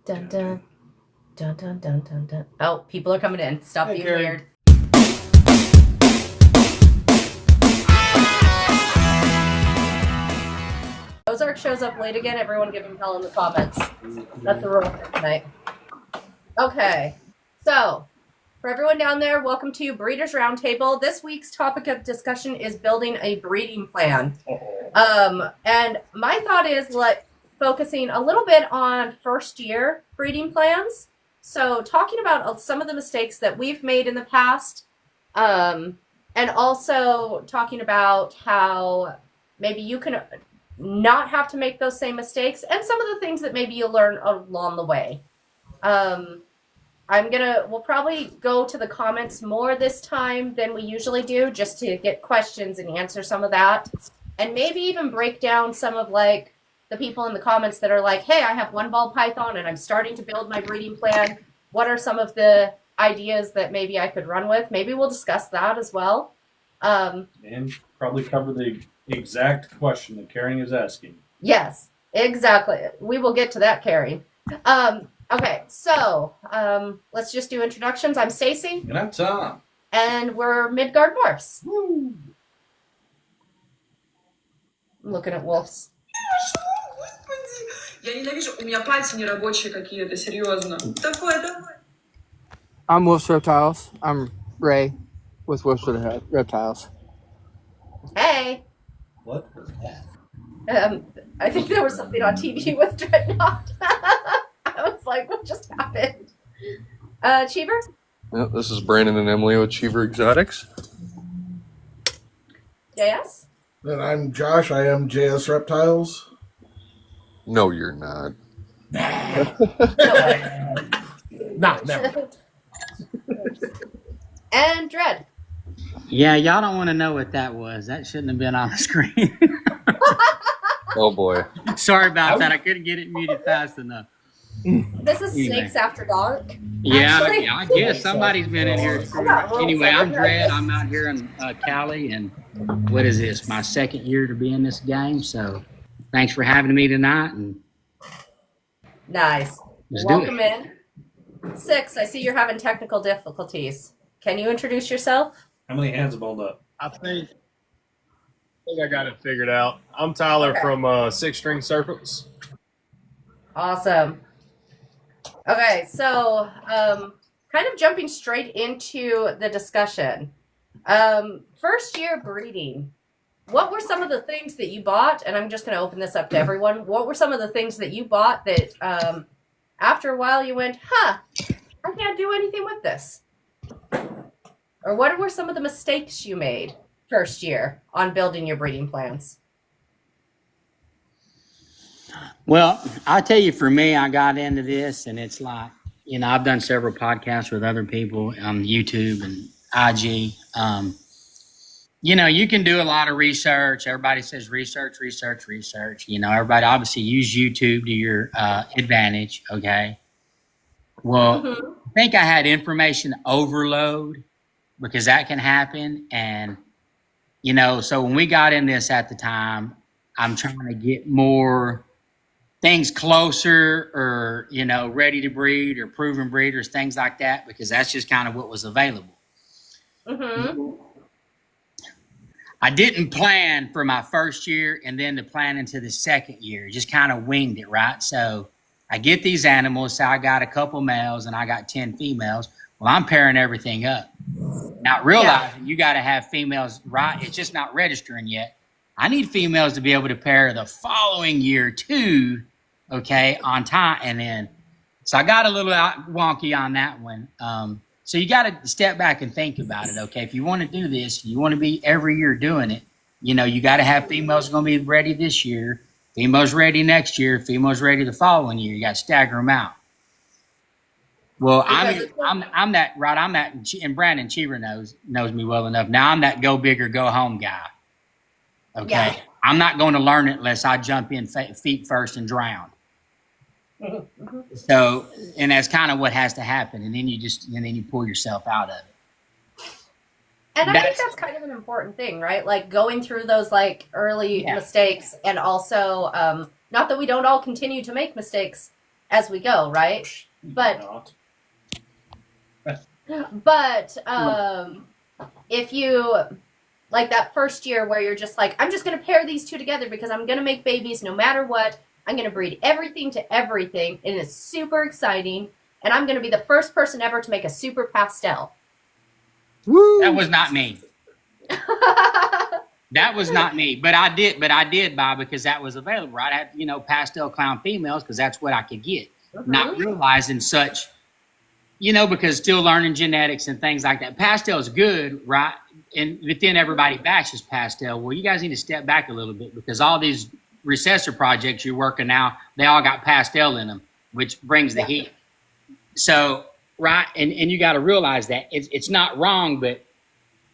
Dun dun dun dun dun dun dun. Oh, people are coming in. Stop being weird. Ozark shows up late again. Everyone give him hell in the comments. That's the rule for tonight. Okay, so for everyone down there, welcome to Breeders Roundtable. This week's topic of discussion is building a breeding plan. And my thought is focusing a little bit on first year breeding plans. So talking about some of the mistakes that we've made in the past, and also talking about how maybe you can not have to make those same mistakes, and some of the things that maybe you'll learn along the way. We'll probably go to the comments more this time than we usually do, just to get questions and answer some of that. And maybe even break down some of the people in the comments that are like, hey, I have one ball python and I'm starting to build my breeding plan. What are some of the ideas that maybe I could run with? Maybe we'll discuss that as well. And probably cover the exact question that Carrie is asking. Yes, exactly. We will get to that, Carrie. Okay, so let's just do introductions. I'm Stacy. And I'm Tom. And we're Midgard Morphs. Woo. I'm looking at wolves. Я ненавижу, у меня пальцы нерабочие какие-то, серьезно. Давай. I'm JSreptiles. I'm Ray with JSreptiles. Hey. What was that? I think there was something on TV with Dreadnought. I was like, what just happened? Cheever? Yep, this is Brandon and Emily with Cheever Exotics. JS? And I'm Josh. I am JSreptiles. No, you're not. Nah, never. And Dread. Yeah, y'all don't want to know what that was. That shouldn't have been on the screen. Oh boy. Sorry about that. I couldn't get it muted fast enough. This is Anyway. Snakes After Dark. Yeah, Actually- I guess somebody's been in here. Anyway, I'm Dread. I'm out here in Cali, and what is this? My second year to be in this game. So, thanks for having me tonight. And Nice. Let's do Welcome in. 6, I see you're having technical difficulties. Can you introduce yourself? How many hands have held up? I think I got it figured out. I'm Tyler Okay. from String Serpents. Awesome. Okay, so kind of jumping straight into the discussion. First year breeding. What were some of the things that you bought? And I'm just going to open this up to everyone. What were some of the things that you bought that after a while you went, I can't do anything with this? Or what were some of the mistakes you made first year on building your breeding plans? well, I'll tell you, for me, I got into this, and it's like, I've done several podcasts with other people on YouTube and IG. You can do a lot of research. Everybody says research. Everybody obviously use YouTube to your advantage, okay? Well, I think I had information overload, because that can happen. And, so when we got in this at the time, I'm trying to get more things closer, or, ready to breed, or proven breeders, things like that, because that's just kind of what was available. I didn't plan for my first year and then to plan into the second year. Just kind of winged it, right? So I get these animals. So I got a couple males and I got 10 females. Well, I'm pairing everything up. Not realizing you got to have females, right? It's just not registering yet. I need females to be able to pair the following year too, okay, on time. And then, so I got a little wonky on that one. So you got to step back and think about it, okay? If you want to do this, you want to be every year doing it, you got to have females going to be ready this year, females ready next year, females ready the following year. You got to stagger them out. Well, I'm that, and Brandon Cheever knows me well enough. Now I'm that go big or go home guy, okay? Yeah. I'm not going to learn it unless I jump in feet first and drown. So, and that's kind of what has to happen, and then you pull yourself out of it. And I think that's kind of an important thing, right? Like going through those early mistakes, and also not that we don't all continue to make mistakes as we go, right? But Not. if you like that first year where you're just like, I'm just going to pair these two together because I'm going to make babies no matter what. I'm going to breed everything to everything, and it's super exciting. And I'm going to be the first person ever to make a super pastel. Woo! That was not me. That was not me. But I did buy because that was available. I had, pastel clown females because that's what I could get. Not realizing such, because still learning genetics and things like that. Pastel is good, right? But then everybody bashes pastel. Well, you guys need to step back a little bit because all these recessor projects you're working now, they all got pastel in them, which brings the heat. So, right, and you got to realize that it's not wrong, but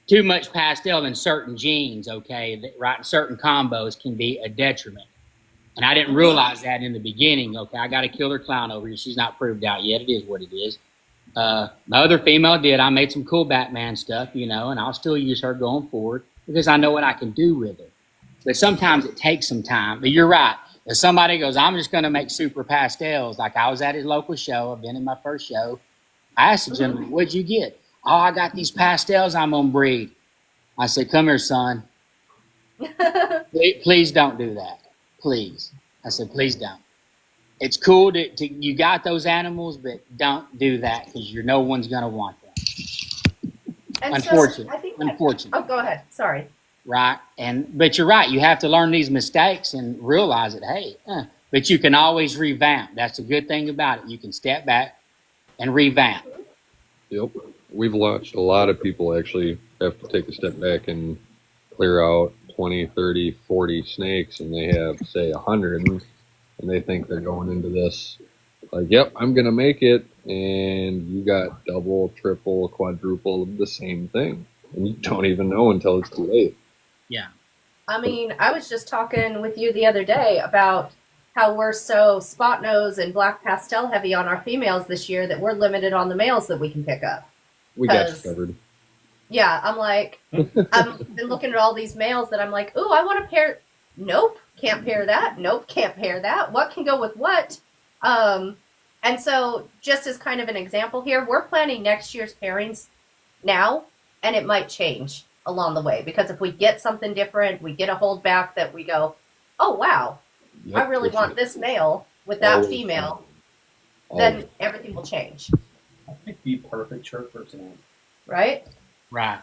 too much pastel in certain genes, okay, right, in certain combos can be a detriment. And I didn't realize that in the beginning. Okay, I got a killer clown over here. She's not proved out yet. It is what it is. My other female did. I made some cool Batman stuff, and I'll still use her going forward because I know what I can do with her. But sometimes it takes some time. But you're right. If somebody goes, I'm just going to make super pastels, like I was at his local show, I've been in my first show. I asked the gentleman, what'd you get? Oh, I got these pastels I'm going to breed. I said, come here, son. Please don't do that. Please. I said, please don't. It's cool to you got those animals, but don't do that because no one's going to want them. Unfortunately. Oh, go ahead. Sorry. Right. But you're right. You have to learn these mistakes and realize that, hey, but you can always revamp. That's the good thing about it. You can step back and revamp. Yep. We've watched a lot of people actually have to take a step back and clear out 20, 30, 40 snakes, and they have, say, 100, and they think they're going into this like, yep, I'm going to make it, and you got double, triple, quadruple of the same thing, and you don't even know until it's too late. Yeah. I mean, I was just talking with you the other day about how we're so spot nose and black pastel heavy on our females this year that we're limited on the males that we can pick up. We got you covered. Yeah, I'm like, I've been looking at all these males that I'm like, ooh, I want to pair. Nope, can't pair that. Nope, can't pair that. What can go with what? And so just as kind of an example here, we're planning next year's pairings now, and it might change along the way because if we get something different, we get a holdback that we go, oh, wow, I really want this male with that female, then everything will change. I think the perfect shirt for tonight. Right? Right.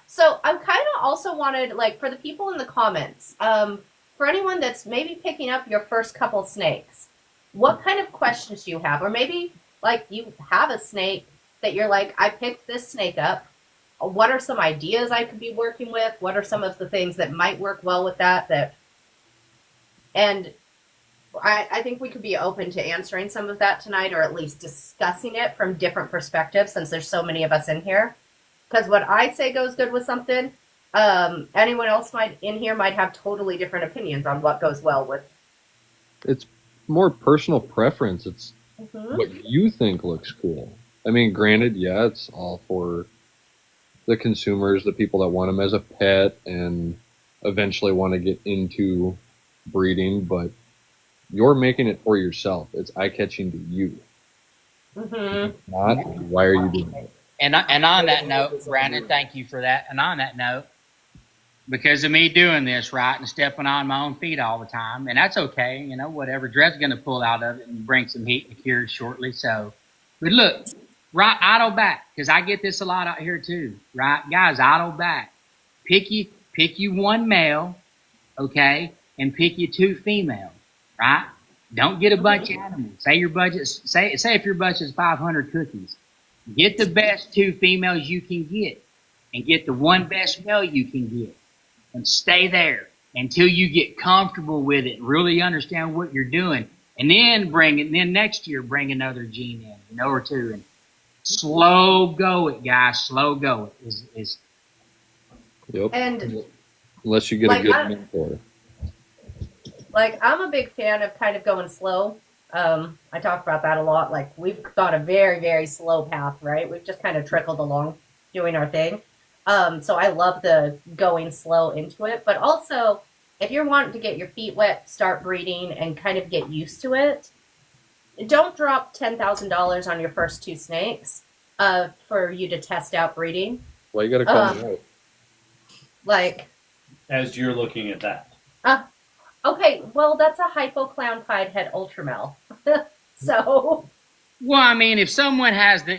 So I kind of also wanted, like, for the people in the comments, for anyone that's maybe picking up your first couple snakes, what kind of questions do you have? Or maybe, like, you have a snake that you're like, I picked this snake up. What are some ideas I could be working with? What are some of the things that might work well with that? And I think we could be open to answering some of that tonight, or at least discussing it from different perspectives since there's so many of us in here. Because what I say goes good with something, anyone else in here might have totally different opinions on what goes well with. It's more personal preference. It's what you think looks cool. I mean, granted, yeah, it's all for the consumers, the people that want them as a pet and eventually want to get into breeding, but you're making it for yourself. It's eye-catching to you. Not, why are you doing it? And on that note, Brandon, thank you for that. And on that note, because of me doing this, right, and stepping on my own feet all the time, and that's okay, whatever. Dred's going to pull out of it and bring some heat and cures shortly. So, but look, right, idle back, because I get this a lot out here too, right? Guys, idle back. Pick you one male, okay, and pick you two females, right? Don't get a bunch of animals. Say if your budget is 500 cookies. Get the best two females you can get and get the one best male you can get and stay there until you get comfortable with it, really understand what you're doing, and then next year bring another gene in, or two, and slow go it, guys. Slow go it is. Yep. And unless you get a good mentor. Like, I'm a big fan of kind of going slow. I talk about that a lot. Like, we've got a very, very slow path, right? We've just kind of trickled along doing our thing. So I love the going slow into it. But also, if you're wanting to get your feet wet, start breeding, and kind of get used to it, don't drop $10,000 on your first 2 snakes for you to test out breeding. Why you gotta call me out? Like, As you're looking at that. okay, well, that's a hypoclown pied head ultramel. So, Well, I mean, if someone has the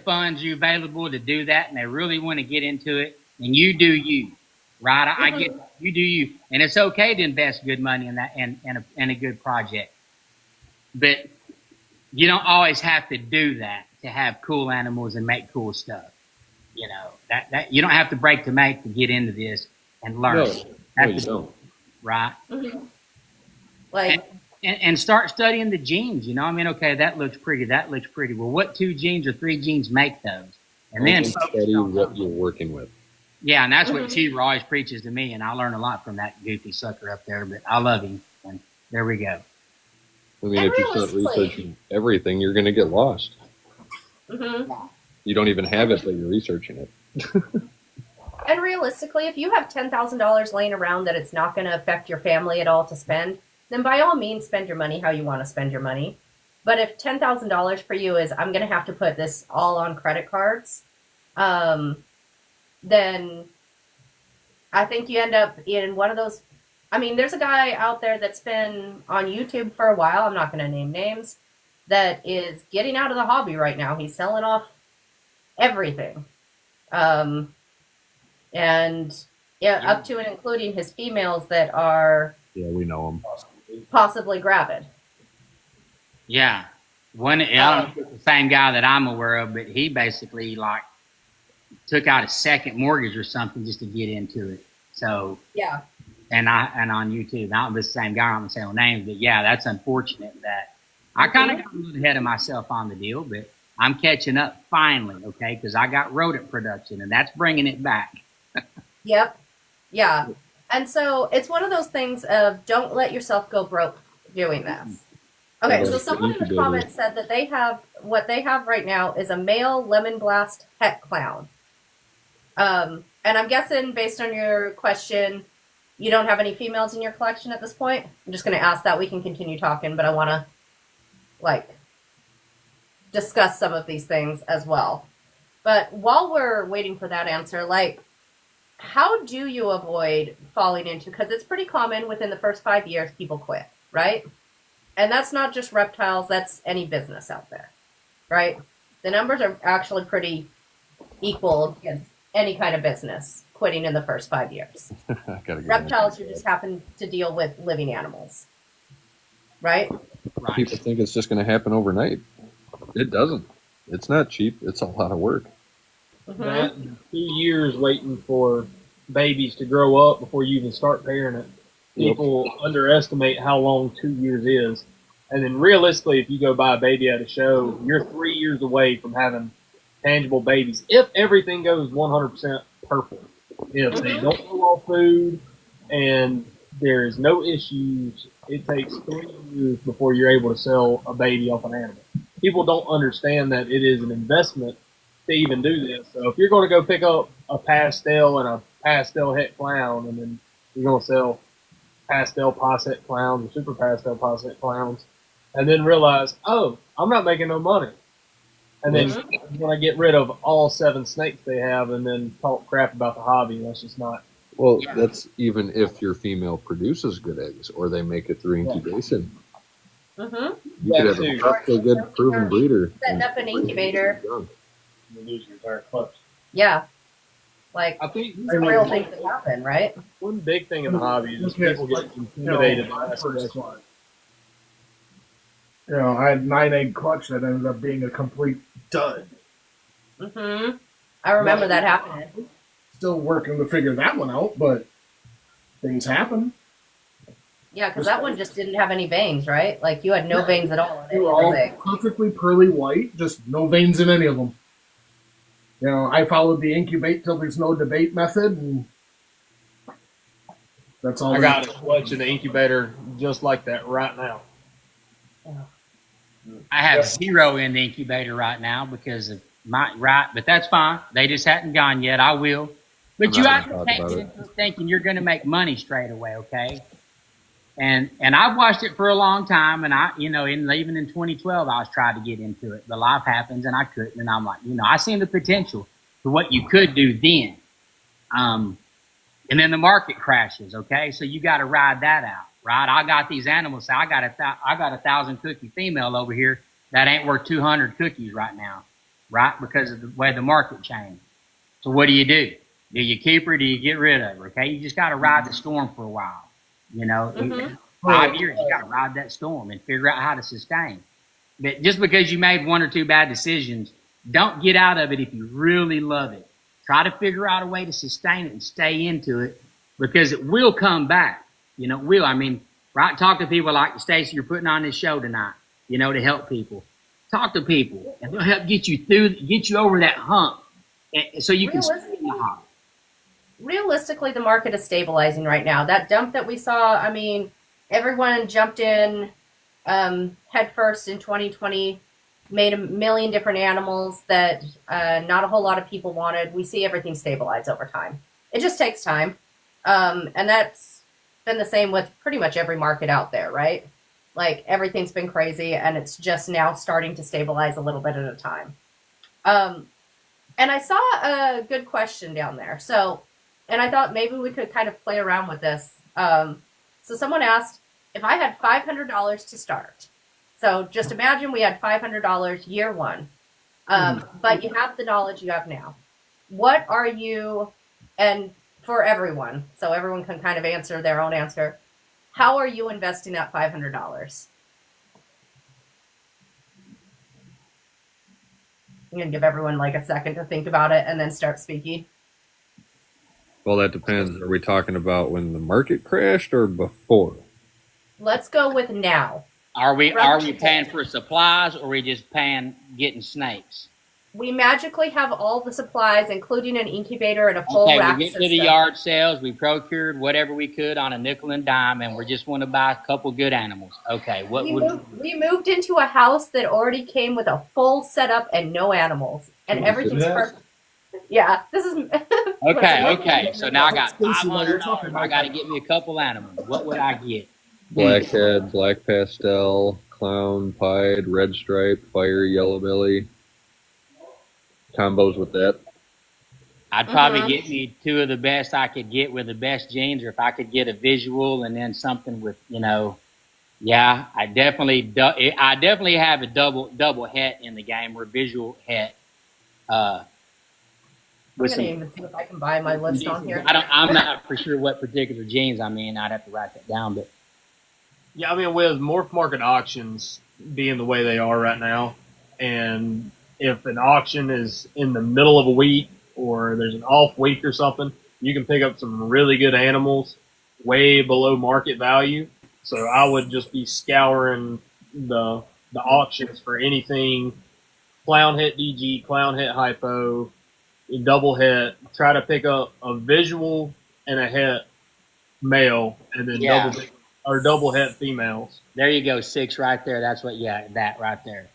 funds you available to do that, and they really want to get into it, and you do you, right? I get you do you, and it's okay to invest good money in that and a good project, but you don't always have to do that to have cool animals and make cool stuff. You know that you don't have to break the bank to get into this and learn. No, you don't. Right? like, And start studying the genes. You know, I mean, okay, that looks pretty. That looks pretty. Well, what 2 genes or 3 genes make those? And then study what you're working with. yeah, and that's what Cheever always preaches to me, and I learn a lot from that goofy sucker up there. But I love him, and there we go. I mean, if you start researching everything, you're going to get lost. You don't even have it, but you're researching it. and realistically, if you have $10,000 laying around that it's not going to affect your family at all to spend, then by all means spend your money how you want to spend your money. But if $10,000 for you is, I'm going to have to put this all on credit cards, then I think you end up in one of those. I mean, there's a guy out there that's been on YouTube for a while, I'm not going to name names, that is getting out of the hobby right now. He's selling off everything. And yeah, up to and including his females that are Yeah, we know them. possibly gravid. Yeah, I don't know if it's the same guy that I'm aware of, but he basically like took out a second mortgage or something just to get into it. So Yeah. and on YouTube, I don't know if it's the same guy. I'm gonna say no names, but yeah, that's unfortunate that I kind of got a little ahead of myself on the deal, but I'm catching up finally, okay? Because I got rodent production, and that's bringing it back. Yep. Yeah. And so it's one of those things of don't let yourself go broke doing this. Okay, so someone in the comments said that they have, what they have right now is a male lemon blast het clown. And I'm guessing based on your question, you don't have any females in your collection at this point? I'm just going to ask that. We can continue talking, but I want to, like, discuss some of these things as well. But while we're waiting for that answer, like, how do you avoid falling into, because it's pretty common within the first 5 years people quit, right? And that's not just reptiles, that's any business out there, right? The numbers are actually pretty equal against any kind of business quitting in the first 5 years. Reptiles, you just happen to deal with living animals, right? People think it's just going to happen overnight. It doesn't. It's not cheap. It's a lot of work. That and 2 years waiting for babies to grow up before you even start pairing it. People underestimate how long 2 years is. And then realistically, if you go buy a baby at a show, you're 3 years away from having tangible babies. If everything goes 100% perfect. If they don't go off food and there's no issues, it takes 3 years before you're able to sell a baby off an animal. People don't understand that it is an investment to even do this. So if you're going to go pick up a pastel and a pastel het clown, and then you're going to sell pastel posset clowns or super pastel posset clowns, and then realize, oh, I'm not making no money. And then you want to get rid of all 7 snakes they have and then talk crap about the hobby. That's just not. Well, that's even if your female produces good eggs or they make it through incubation. You could have a perfectly good proven breeder. Setting up an incubator. You lose your entire clutch. Yeah. Like, I think these are real things that happen, right? one big thing in the hobby is people get intimidated by that. You know, I had 9-egg clutch that ended up being a complete dud. I remember that happening. Still working to figure that one out, but things happen. Yeah, because that one just didn't have any veins, right? Like, you had no veins at all in They any were of all the eggs. perfectly pearly white, just no veins in any of them. You know, I followed the incubate till there's no debate method, and that's all. I got a clutch in the incubator just like that right now. I have 0 in the incubator right now because of but that's fine. They just hadn't gone yet. I will. But you have to take it into thinking you're going to make money straight away, okay? And I've watched it for a long time, and even in 2012, I was trying to get into it, but life happens, and I couldn't. And I'm like, I seen the potential for what you could do then. And then the market crashes. Okay, so you got to ride that out, right? I got these animals. So I got a 1,000 cookie female over here that ain't worth 200 cookies right now, right? Because of the way the market changed. So what do? Do you keep her? Do you get rid of her? Okay, you just got to ride the storm for a while. In 5 years, you got to ride that storm and figure out how to sustain. But just because you made one or two bad decisions, don't get out of it if you really love it. Try to figure out a way to sustain it and stay into it, because it will come back. It will. I mean, right? Talk to people like Stacy, you're putting on this show tonight, to help people. Talk to people, and they'll help get you over that hump, so you can stay in the hump. Realistically, the market is stabilizing right now. That dump that we saw, I mean, everyone jumped in head first in 2020, made a million different animals that not a whole lot of people wanted. We see everything stabilize over time. It just takes time. And that's been the same with pretty much every market out there, right? Like, everything's been crazy, and it's just now starting to stabilize a little bit at a time. And I saw a good question down there. And I thought maybe we could kind of play around with this. So someone asked, if I had $500 to start. So just imagine we had $500 year one, but you have the knowledge you have now. What are you, and for everyone, so everyone can kind of answer their own answer, how are you investing that $500? I'm going to give everyone like a second to think about it and then start speaking. Well, that depends. Are we talking about when the market crashed or before? Let's go with now. Are we paying for supplies, or are we just getting snakes? We magically have all the supplies, including an incubator and a full rack we get system. to the yard sales. We procured whatever we could on a nickel and dime, and we just want to buy a couple good animals. Okay, we moved into a house that already came with a full setup and no animals, and everything's perfect. Yeah, this is okay. So now I got $500. I got to get me a couple animals. What would I get? Blackhead, black pastel, clown, pied, red stripe, fire, yellow belly. Combos with that. I'd probably get me two of the best I could get with the best genes, or if I could get a visual and then something with, I definitely have a double het in the game, or visual het. I'm going to even see if I can buy my list on here. I'm not for sure what particular genes I mean. I'd have to write that down, but. Yeah, I mean, with morph market auctions being the way they are right now, and if an auction is in the middle of a week or there's an off week or something, you can pick up some really good animals way below market value. So I would just be scouring the auctions for anything clown het DG, clown het hypo, double het. Try to pick up a visual and a het male, and then double het females. There you go, 6 right there. That's what, that right there.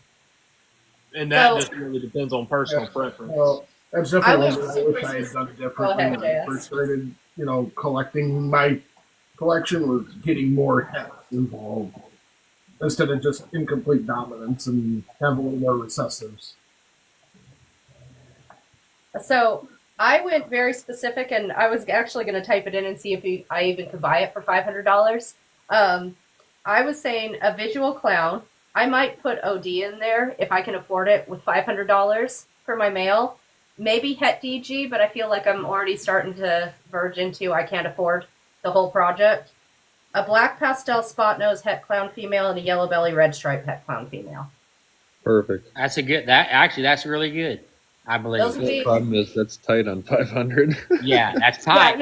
And that just really depends on personal preference. Well, that's definitely what I wish I had done differently when I first started, collecting my collection, was getting more hets involved instead of just incomplete dominance and have a little more recessives. So I went very specific, and I was actually going to type it in and see if I even could buy it for $500. I was saying a visual clown. I might put OD in there if I can afford it with $500 for my male. Maybe het DG, but I feel like I'm already starting to verge into I can't afford the whole project. A black pastel spot nose het clown female and a yellow belly red stripe het clown female. Perfect. That's that's really good. I believe. The problem is that's tight on 500. Yeah, that's tight.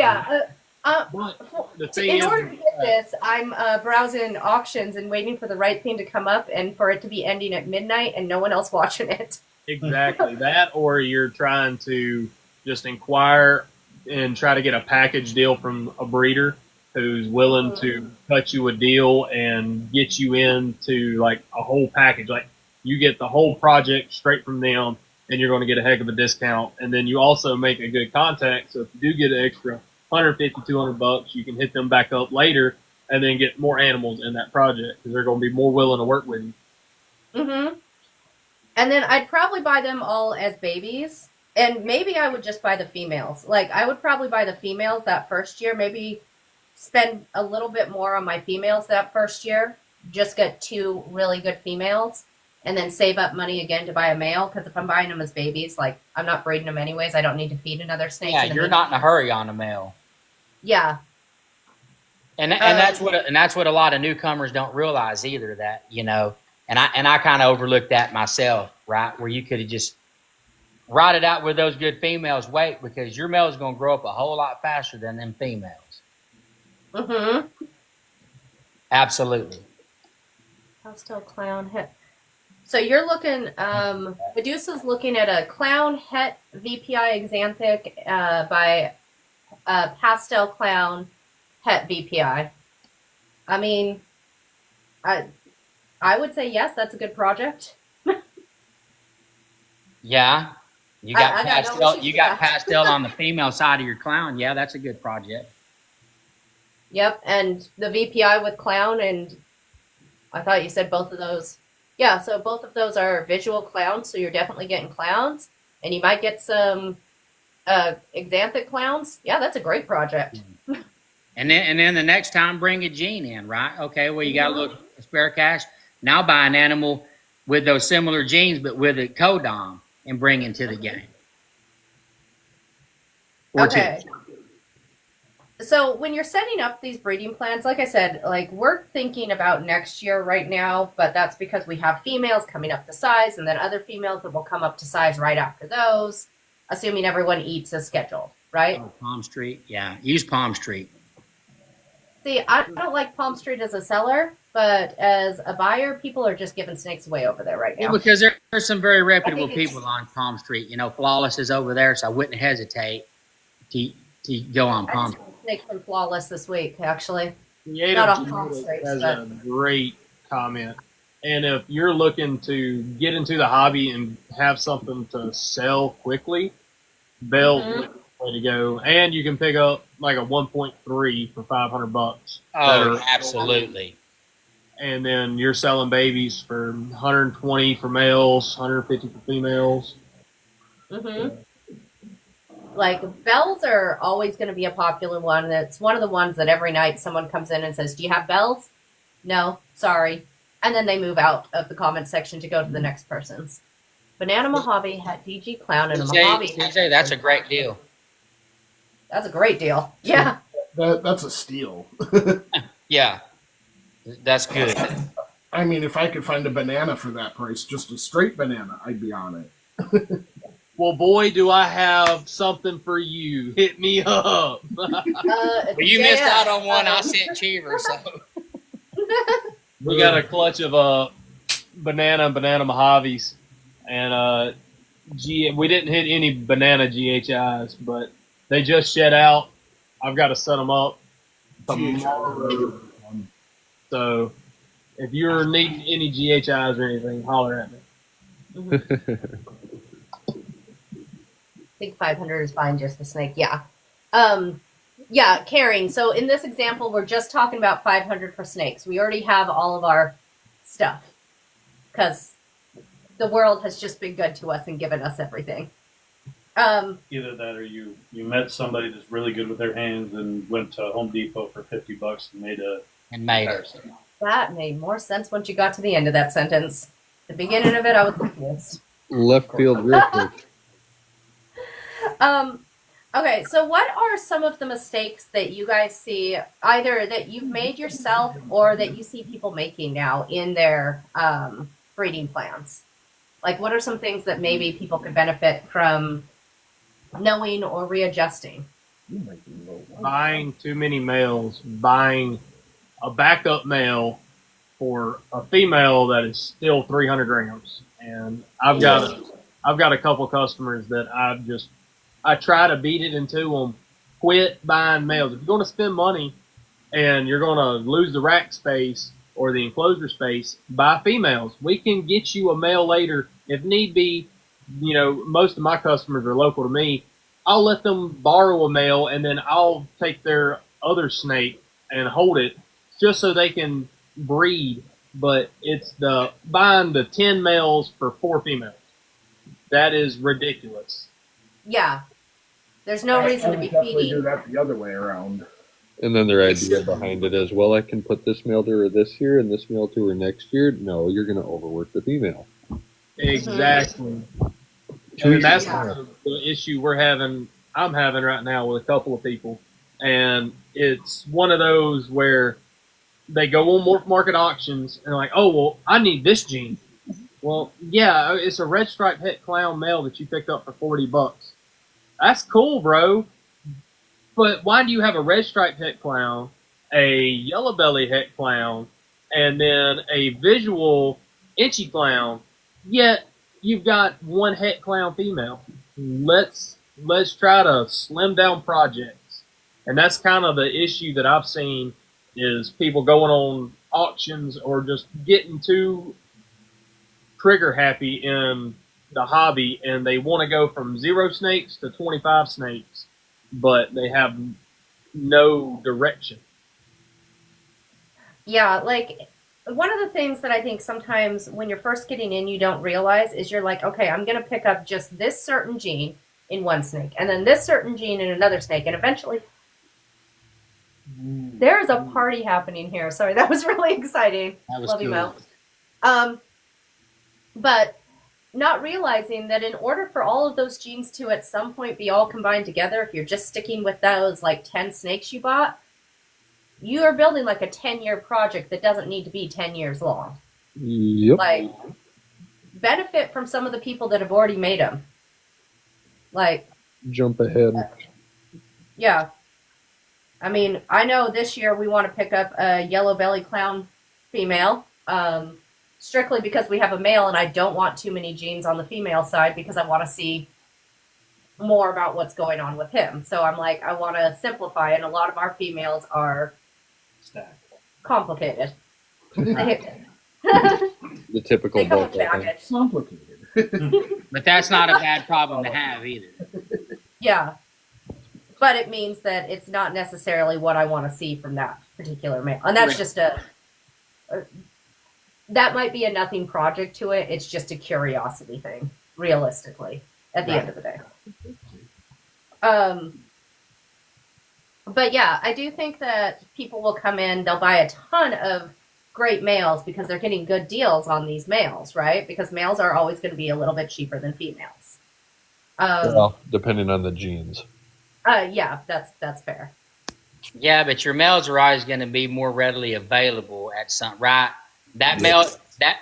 In order to get this, I'm browsing auctions and waiting for the right thing to come up and for it to be ending at midnight and no one else watching it. Exactly that, or you're trying to just inquire and try to get a package deal from a breeder who's willing to cut you a deal and get you into like a whole package. Like, you get the whole project straight from them, and you're going to get a heck of a discount. And then you also make a good contact. So if you do get an extra $150, $200, you can hit them back up later and then get more animals in that project because they're going to be more willing to work with you. Mm-hmm. And then I'd probably buy them all as babies. And maybe I would just buy the females. Like, I would probably buy the females that first year. Maybe spend a little bit more on my females that first year. Just get 2 really good females. And then save up money again to buy a male. Because if I'm buying them as babies, like, I'm not breeding them anyways. I don't need to feed another snake. Yeah, you're not in a hurry on a male. Yeah. And that's what a lot of newcomers don't realize either, that, you know, and I kind of overlooked that myself, right? Where you could have just rotted out where those good females wait, because your male is going to grow up a whole lot faster than them females. Mm-hmm. Absolutely. Pastel clown het. So you're looking, Medusa's looking at a clown het VPI exanthic by pastel clown het VPI. I mean, I would say yes, that's a good project. Yeah. You got pastel. You got that. pastel on the female side of your clown. Yeah, that's a good project. Yep, and the VPI with clown, and I thought you said both of those. Yeah, so both of those are visual clowns, so you're definitely getting clowns, and you might get some exanthic clowns. Yeah, that's a great project. And then the next time, bring a gene in, right? Okay, well, you got a little spare cash. Now buy an animal with those similar genes, but with a codom, and bring into the game. Or okay. So when you're setting up these breeding plans, like I said, like we're thinking about next year right now, but that's because we have females coming up to size and then other females that will come up to size right after those, assuming everyone eats as scheduled, right? Oh, Palm Street. Yeah, use Palm Street. See, I don't like Palm Street as a seller, but as a buyer, people are just giving snakes away over there right now. Well, because there's some very reputable people on Palm Street. You know, Flawless is over there, so I wouldn't hesitate to go on Palm Street. Snake from Flawless this week, actually. Creative Not off Palm Street, has but... a great comment. And if you're looking to get into the hobby and have something to sell quickly, Bell's the way to go. And you can pick up like a 1.3 for $500. Oh, absolutely. And then you're selling babies for 120 for males, 150 for females. Mm-hmm. Like, bells are always going to be a popular one. It's one of the ones that every night someone comes in and says, do you have bells? No, sorry. And then they move out of the comment section to go to the next person's. Banana Mojave had DG Clown and a Mojave. TJ, that's a great deal. That's a great deal. Yeah. That's a steal. Yeah. That's good. I mean, if I could find a banana for that price, just a straight banana, I'd be on it. Well, boy, do I have something for you. Hit me up. Well, you missed out on one I sent Cheever, so. We got a clutch of banana Mojaves. And we didn't hit any banana GHIs, but they just shed out. I've got to set them up tomorrow. So if you're needing any GHIs or anything, holler at me. I think 500 is buying just the snake. Yeah. Yeah, carrying. So in this example, we're just talking about 500 for snakes. We already have all of our stuff because the world has just been good to us and given us everything. Either that or you met somebody that's really good with their hands and went to Home Depot for $50 and made it. That made more sense once you got to the end of that sentence. The beginning of it, I was confused. Left field real quick. Okay, so what are some of the mistakes that you guys see, either that you've made yourself or that you see people making now in their breeding plans? Like, what are some things that maybe people could benefit from knowing or readjusting? Buying too many males, buying a backup male for a female that is still 300 grams. And I've got a couple customers that I try to beat it into them. Quit buying males. If you're going to spend money and you're going to lose the rack space or the enclosure space, buy females. We can get you a male later if need be. You know, most of my customers are local to me. I'll let them borrow a male and then I'll take their other snake and hold it just so they can breed, but it's buying the 10 males for 4 females. That is ridiculous. Yeah. There's no reason to be definitely feeding. do that the other way around. And then their idea behind it is, well, I can put this male to her this year and this male to her next year. No, you're going to overwork the female. Exactly. And that's the issue I'm having right now with a couple of people. And it's one of those where they go on morph market auctions and they're like, oh, well, I need this gene. Well, yeah, it's a red striped het clown male that you picked up for $40. That's cool, bro. But why do you have a red striped het clown, a yellow belly het clown, and then a visual inchy clown, yet you've got one het clown female? Let's try to slim down projects. And that's kind of the issue that I've seen is people going on auctions or just getting too trigger happy in the hobby, and they want to go from 0 snakes to 25 snakes, but they have no direction. Yeah, like one of the things that I think sometimes when you're first getting in you don't realize is you're like, okay, I'm going to pick up just this certain gene in one snake and then this certain gene in another snake, and eventually there is a party happening here. Sorry, that was really exciting. That was Love cool. you, Mel. But not realizing that in order for all of those genes to at some point be all combined together, if you're just sticking with those like 10 snakes you bought, you are building like a 10-year project that doesn't need to be 10 years long. Yep. Like, benefit from some of the people that have already made them. Like, jump ahead. Yeah. I mean, I know this year we want to pick up a yellow belly clown female, strictly because we have a male and I don't want too many genes on the female side because I want to see more about what's going on with him. So I'm like, I want to simplify, and a lot of our females are complicated. The typical They come with bull thing. baggage. Complicated. But that's not a bad problem to have either. Yeah. But it means that it's not necessarily what I want to see from that particular male. And that's just that might be a nothing project to it. It's just a curiosity thing, realistically, at the end of the day. But yeah, I do think that people will come in, they'll buy a ton of great males because they're getting good deals on these males, right? Because males are always going to be a little bit cheaper than females. Well, depending on the genes. Yeah, that's fair. Yeah, but your males are always going to be more readily available at some, right? That male,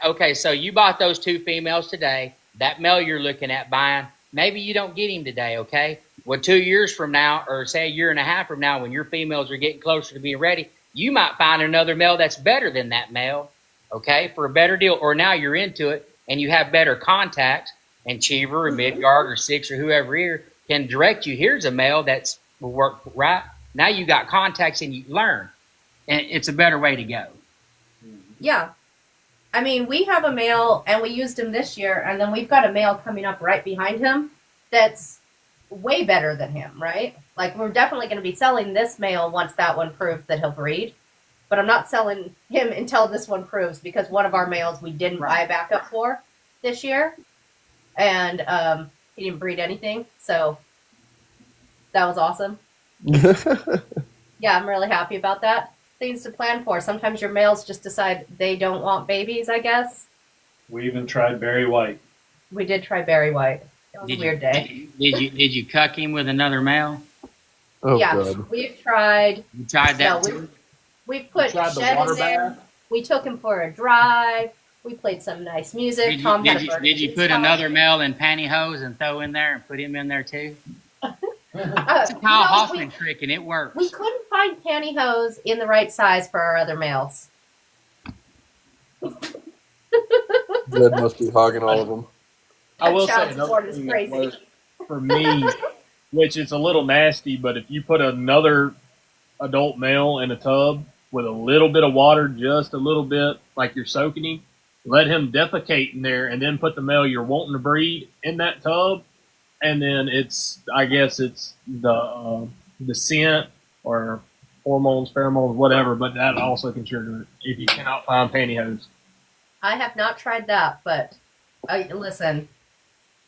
okay, so you bought those 2 females today. That male you're looking at buying, maybe you don't get him today, okay? Well, 2 years from now, or say a year and a half from now, when your females are getting closer to being ready, you might find another male that's better than that male, okay, for a better deal. Or now you're into it and you have better contacts, and Cheever or Midgard or Six or whoever here can direct you. Here's a male that's will work right. Now you got contacts and you learn. And it's a better way to go. Yeah. I mean, we have a male, and we used him this year, and then we've got a male coming up right behind him that's way better than him, right? Like, we're definitely going to be selling this male once that one proves that he'll breed. But I'm not selling him until this one proves, because one of our males we didn't buy a backup for this year. And he didn't breed anything, so that was awesome. Yeah, I'm really happy about that. Things to plan for. Sometimes your males just decide they don't want babies, I guess. We even tried Barry White. We did try Barry White. It was a weird day. Did you cuck him with another male? Oh, yeah, God. we've tried. You tried that too? We've put tried the Shed water in there. bath? We took him for a drive. We played some nice music. Did you put another male in pantyhose and throw in there and put him in there too? It's a Kyle Hoffman trick, and it works. We couldn't find pantyhose in the right size for our other males. Jed must be hogging all of them. I will say Child another support is thing that crazy. works for me, which is a little nasty, but if you put another adult male in a tub with a little bit of water, just a little bit, like you're soaking him, let him defecate in there, and then put the male you're wanting to breed in that tub, and then I guess it's the scent or hormones, pheromones, whatever, but that also can trigger it if you cannot find pantyhose. I have not tried that, but listen.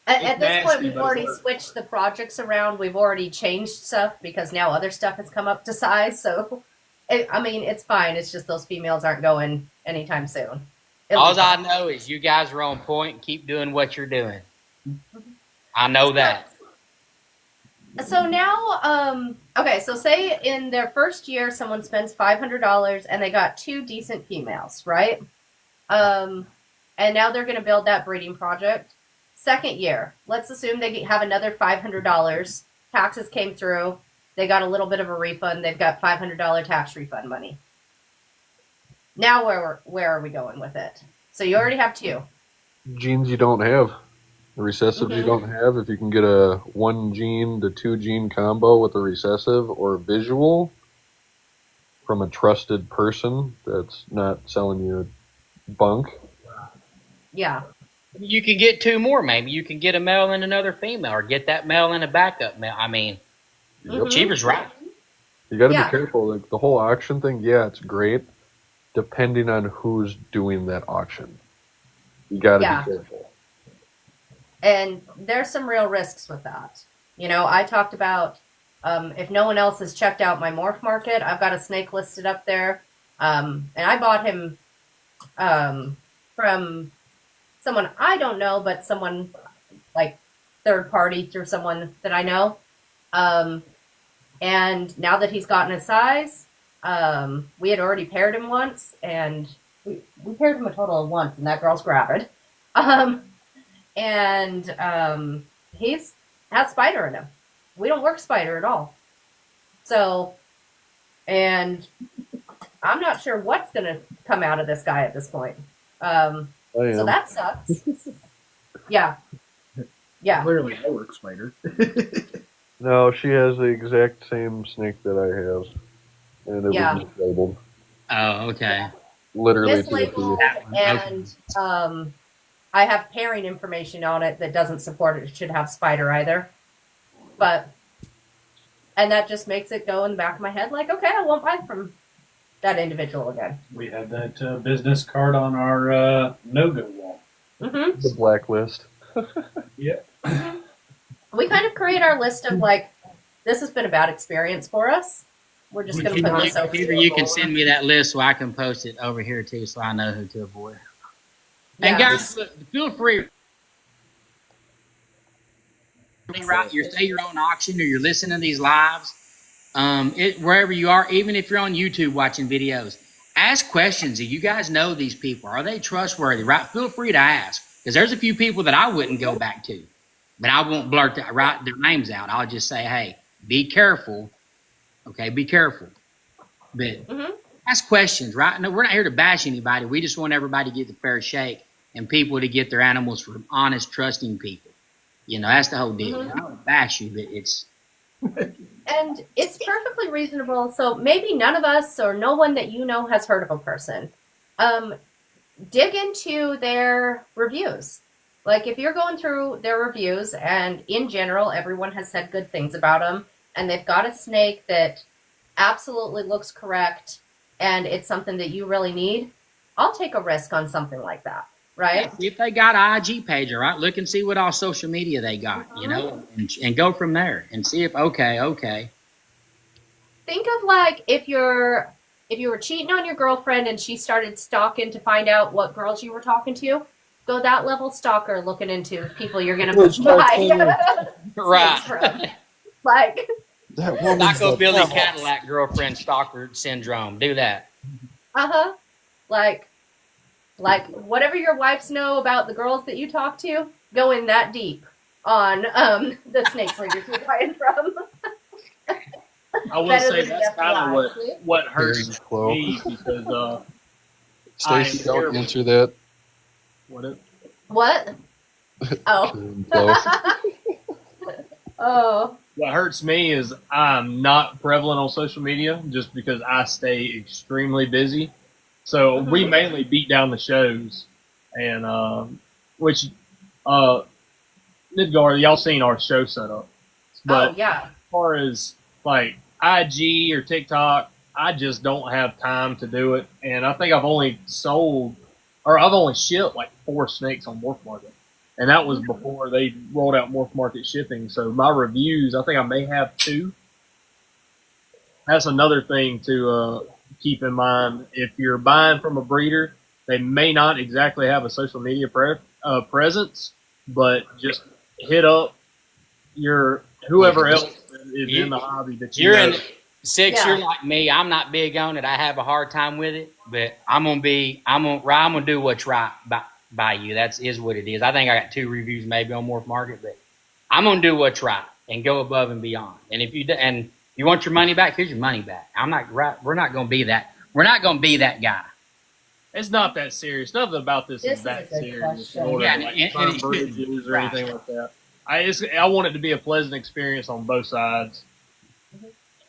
At this nasty, point, we've but it already works. switched the projects around. We've already changed stuff because now other stuff has come up to size. So, it's fine. It's just those females aren't going anytime soon. All I know is you guys are on point and keep doing what you're doing. I know that. So now, okay, so say in their first year, someone spends $500 and they got 2 decent females, right? And now they're going to build that breeding project. Second year, let's assume they have another $500. Taxes came through. They got a little bit of a refund. They've got $500 tax refund money. Now where are we going with it? So you already have 2. Genes you don't have. The recessives you don't have. If you can get a 1 gene to 2 gene combo with a recessive or a visual from a trusted person that's not selling you bunk. Yeah. You can get 2 more, maybe. You can get a male and another female, or get that male and a backup male. I mean, Cheever's right. You got to be careful. Like the whole auction thing, it's great, depending on who's doing that auction. You got to be careful. And there's some real risks with that. I talked about if no one else has checked out my morph market, I've got a snake listed up there. And I bought him from someone I don't know, but someone like third party through someone that I know. And now that he's gotten his size, we had already paired him once, and we paired him a total of once, and that girl's gravid. He's has spider in him. We don't work spider at all. So, and I'm not sure what's going to come out of this guy at this point. So that sucks. Yeah. Clearly, I work spider. No, she has the exact same snake that I have, and it was just labeled. Oh, okay. Literally. Mislabeled, and I have pairing information on it that doesn't support it. It should have spider either. And that just makes it go in the back of my head like, okay, I won't buy from that individual again. We had that business card on our no-go wall. Mm-hmm. The blacklist. Yeah. We kind of create our list of like, this has been a bad experience for us. We're just going to put this over. Either you can send me that list so I can post it over here too, so I know who to avoid. Yeah. And guys, feel free. Right, you say you're on auction or you're listening to these lives, wherever you are, even if you're on YouTube watching videos, ask questions. If you guys know these people, are they trustworthy? Right, feel free to ask, because there's a few people that I wouldn't go back to, but I won't blurt their names out. I'll just say, hey, be careful. Okay, be careful. But ask questions, right? No, we're not here to bash anybody. We just want everybody to get the fair shake and people to get their animals from honest, trusting people. That's the whole deal. I don't bash you, but it's... And it's perfectly reasonable. So maybe none of us or no one that you know has heard of a person. Dig into their reviews. Like if you're going through their reviews and in general, everyone has said good things about them and they've got a snake that absolutely looks correct and it's something that you really need, I'll take a risk on something like that. Right. Yeah, see if they got an IG page, all right. Look and see what all social media they got, and go from there and see if okay. Think of like if you were cheating on your girlfriend and she started stalking to find out what girls you were talking to. Go that level stalker looking into people you're gonna buy. Right. Like Psycho Billy Cadillac girlfriend stalker syndrome. Do that. Like whatever your wives know about the girls that you talk to, go in that deep on the snake breeders you're buying from. I will say that's kind of what hurts me because Stacey, don't answer that. What? Oh. Oh. What hurts me is I'm not prevalent on social media just because I stay extremely busy. So we mainly beat down the shows, and which Midgard, y'all seen our show setup. But as far as like IG or TikTok, I just don't have time to do it. And I think I've only shipped like 4 snakes on Morph Market. And that was before they rolled out Morph Market shipping. So my reviews, I think I may have 2. That's another thing to keep in mind. If you're buying from a breeder, they may not exactly have a social media presence, but just hit up whoever else is in the hobby that you're in. Six, you're like me. I'm not big on it. I have a hard time with it, but I'm gonna do what's right by you. That is what it is. I think I got 2 reviews maybe on Morph Market, but I'm gonna do what's right and go above and beyond. And if you want your money back, here's your money back. I'm not right. We're not gonna be that. We're not gonna be that guy. It's not that serious. Nothing about this is that serious. Burn bridges or anything like that. I want it to be a pleasant experience on both sides.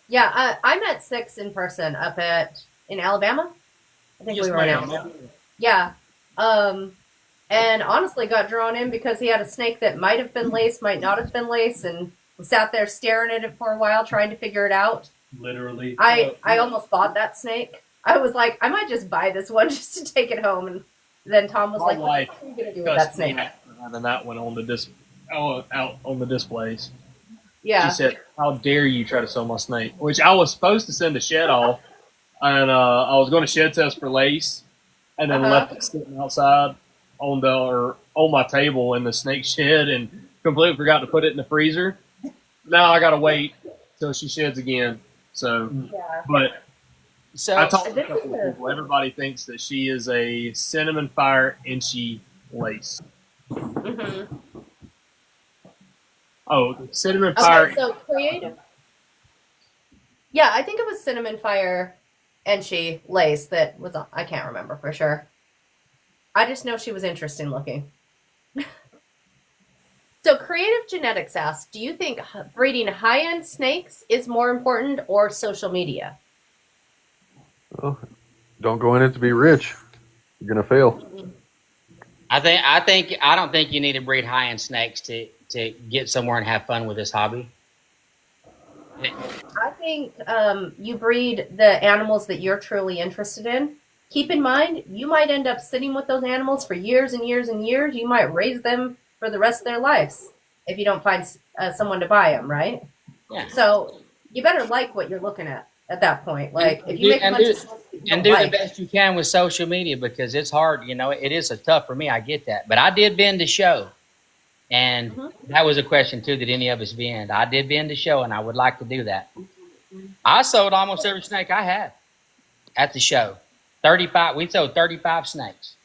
Yeah, I met Six in person up in Alabama. I think we were in Alabama. Yeah. And honestly got drawn in because he had a snake that might have been laced, might not have been laced, and we sat there staring at it for a while trying to figure it out. Literally. I almost bought that snake. I was like, I might just buy this one just to take it home. And then Tom was like, what are you going to do with that snake? And then that went on out on the displays. Yeah. She said, how dare you try to sell my snake? Which I was supposed to send a shed off. And I was going to shed test for lace. And then left it sitting outside on my table in the snake shed and completely forgot to put it in the freezer. Now I got to wait till she sheds again. So, I talked to a couple of people. Everybody thinks that she is a cinnamon fire inchy lace. Mm-hmm. Oh, cinnamon fire. Okay, so creative. Yeah, I think it was cinnamon fire inchy lace that was on. I can't remember for sure. I just know she was interesting looking. So Creative Genetics asks, do you think breeding high-end snakes is more important or social media? Well, don't go in it to be rich. You're gonna fail. I don't think you need to breed high-end snakes to get somewhere and have fun with this hobby. I think you breed the animals that you're truly interested in. Keep in mind, you might end up sitting with those animals for years and years and years. You might raise them for the rest of their lives if you don't find someone to buy them, right? Yeah. So you better like what you're looking at that point. Like if you make a bunch of snakes that you don't do like, the best you can with social media because it's hard. You know, it is tough for me. I get that, but I did vend the show, and that was a question too. Did any of us vend? I did vend the show, and I would like to do that. I sold almost every snake I had at the show. 35. We sold 35 snakes.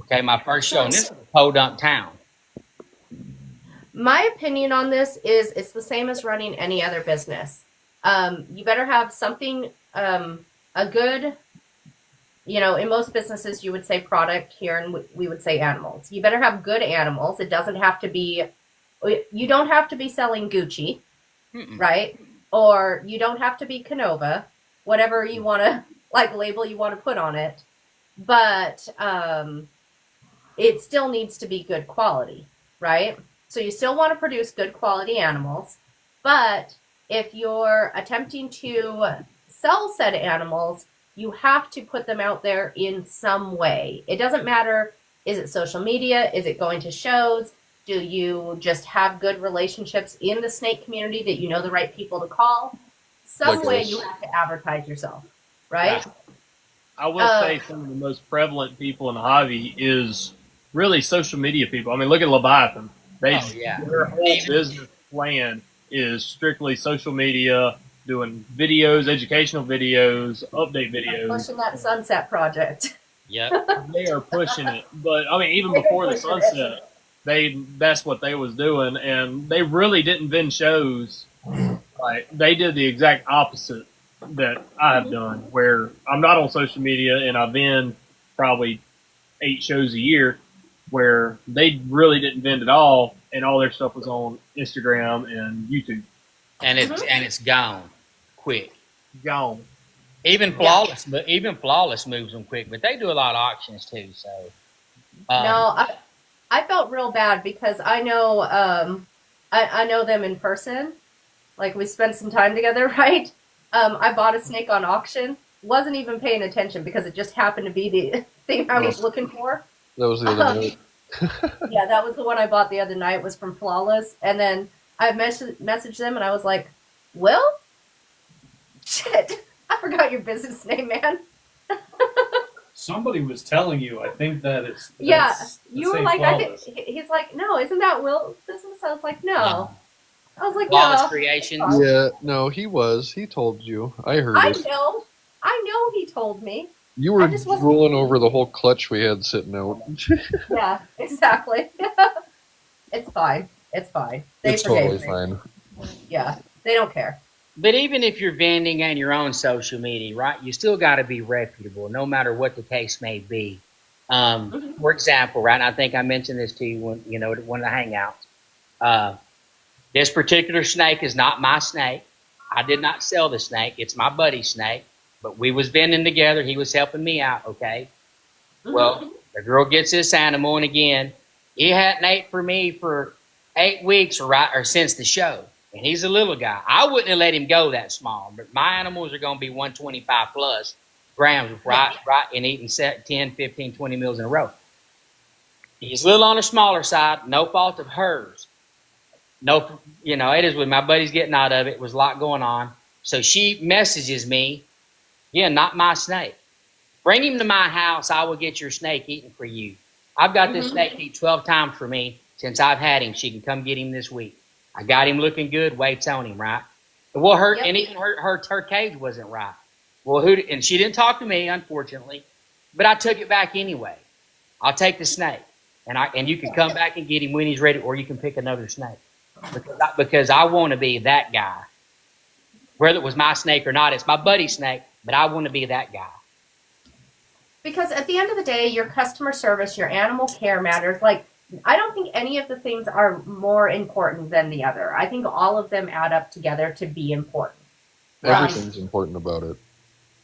Okay, my first show, and this is a podunk town. my opinion on this is it's the same as running any other business. You better have something, a good, in most businesses you would say product, here and we would say animals. You better have good animals. It doesn't have to be, you don't have to be selling Gucci, right? Or you don't have to be Canova, whatever you want to, label you want to put on it. But it still needs to be good quality, right? So you still want to produce good quality animals, but if you're attempting to sell said animals, you have to put them out there in some way. It doesn't matter, is it social media? Is it going to shows? Do you just have good relationships in the snake community that you know the right people to call? Some way you have to advertise yourself, right? I will say some of the most prevalent people in the hobby is really social media people. I mean, look at Leviathan. Their whole business plan is strictly social media, doing videos, educational videos, update videos. Pushing that sunset project. Yep. They are pushing it. But, I mean, even before the sunset, that's what they was doing. And they really didn't vend shows. They did the exact opposite that I have done, where I'm not on social media and I vend probably 8 shows a year, where they really didn't vend at all, and all their stuff was on Instagram and YouTube. And it's gone quick. Gone. Even flawless moves them quick, but they do a lot of auctions too. So no, I felt real bad because I know I know them in person. Like we spent some time together, right? I bought a snake on auction. Wasn't even paying attention because it just happened to be the thing I was looking for. That was the other night. Yeah, that was the one I bought the other night. It was from Flawless. And then I messaged them and I was like, Will? Shit, I forgot your business name, man. Somebody was telling you. I think that it's yeah. You were like, Flawless. he's like, no, isn't that Will's business? I was like, no. I was like, Flawless no. Creations. Yeah, no, he was. He told you. I heard I it. know he told me. You were just wasn't- drooling over the whole clutch we had sitting out. Yeah, exactly. It's fine. It's fine. They It's forgave totally me. fine. Yeah, they don't care. But even if you're vending on your own social media, right, you still got to be reputable, no matter what the case may be. For example, right, and I think I mentioned this to you when at one of the hangouts. This particular snake is not my snake. I did not sell the snake. It's my buddy's snake. But we was vending together. He was helping me out, okay? Well, the girl gets this animal, and again, he hadn't ate for me for 8 weeks or since the show. And he's a little guy. I wouldn't have let him go that small, but my animals are going to be 125 plus grams, right, and eating 10, 15, 20 meals in a row. He's a little on the smaller side, no fault of hers. No, it is with my buddies getting out of it. It was a lot going on. So she messages me, yeah, not my snake. Bring him to my house. I will get your snake eaten for you. I've got this snake eat 12 times for me since I've had him. She can come get him this week. I got him looking good. Weight's on him, right? Well, and even her cage wasn't right. Well, and she didn't talk to me, unfortunately, but I took it back anyway. I'll take the snake, and you can come back and get him when he's ready, or you can pick another snake. Because I want to be that guy. Whether it was my snake or not, it's my buddy's snake, but I want to be that guy. Because at the end of the day, your customer service, your animal care matters. Like, I don't think any of the things are more important than the other. I think all of them add up together to be important. Everything's important about it.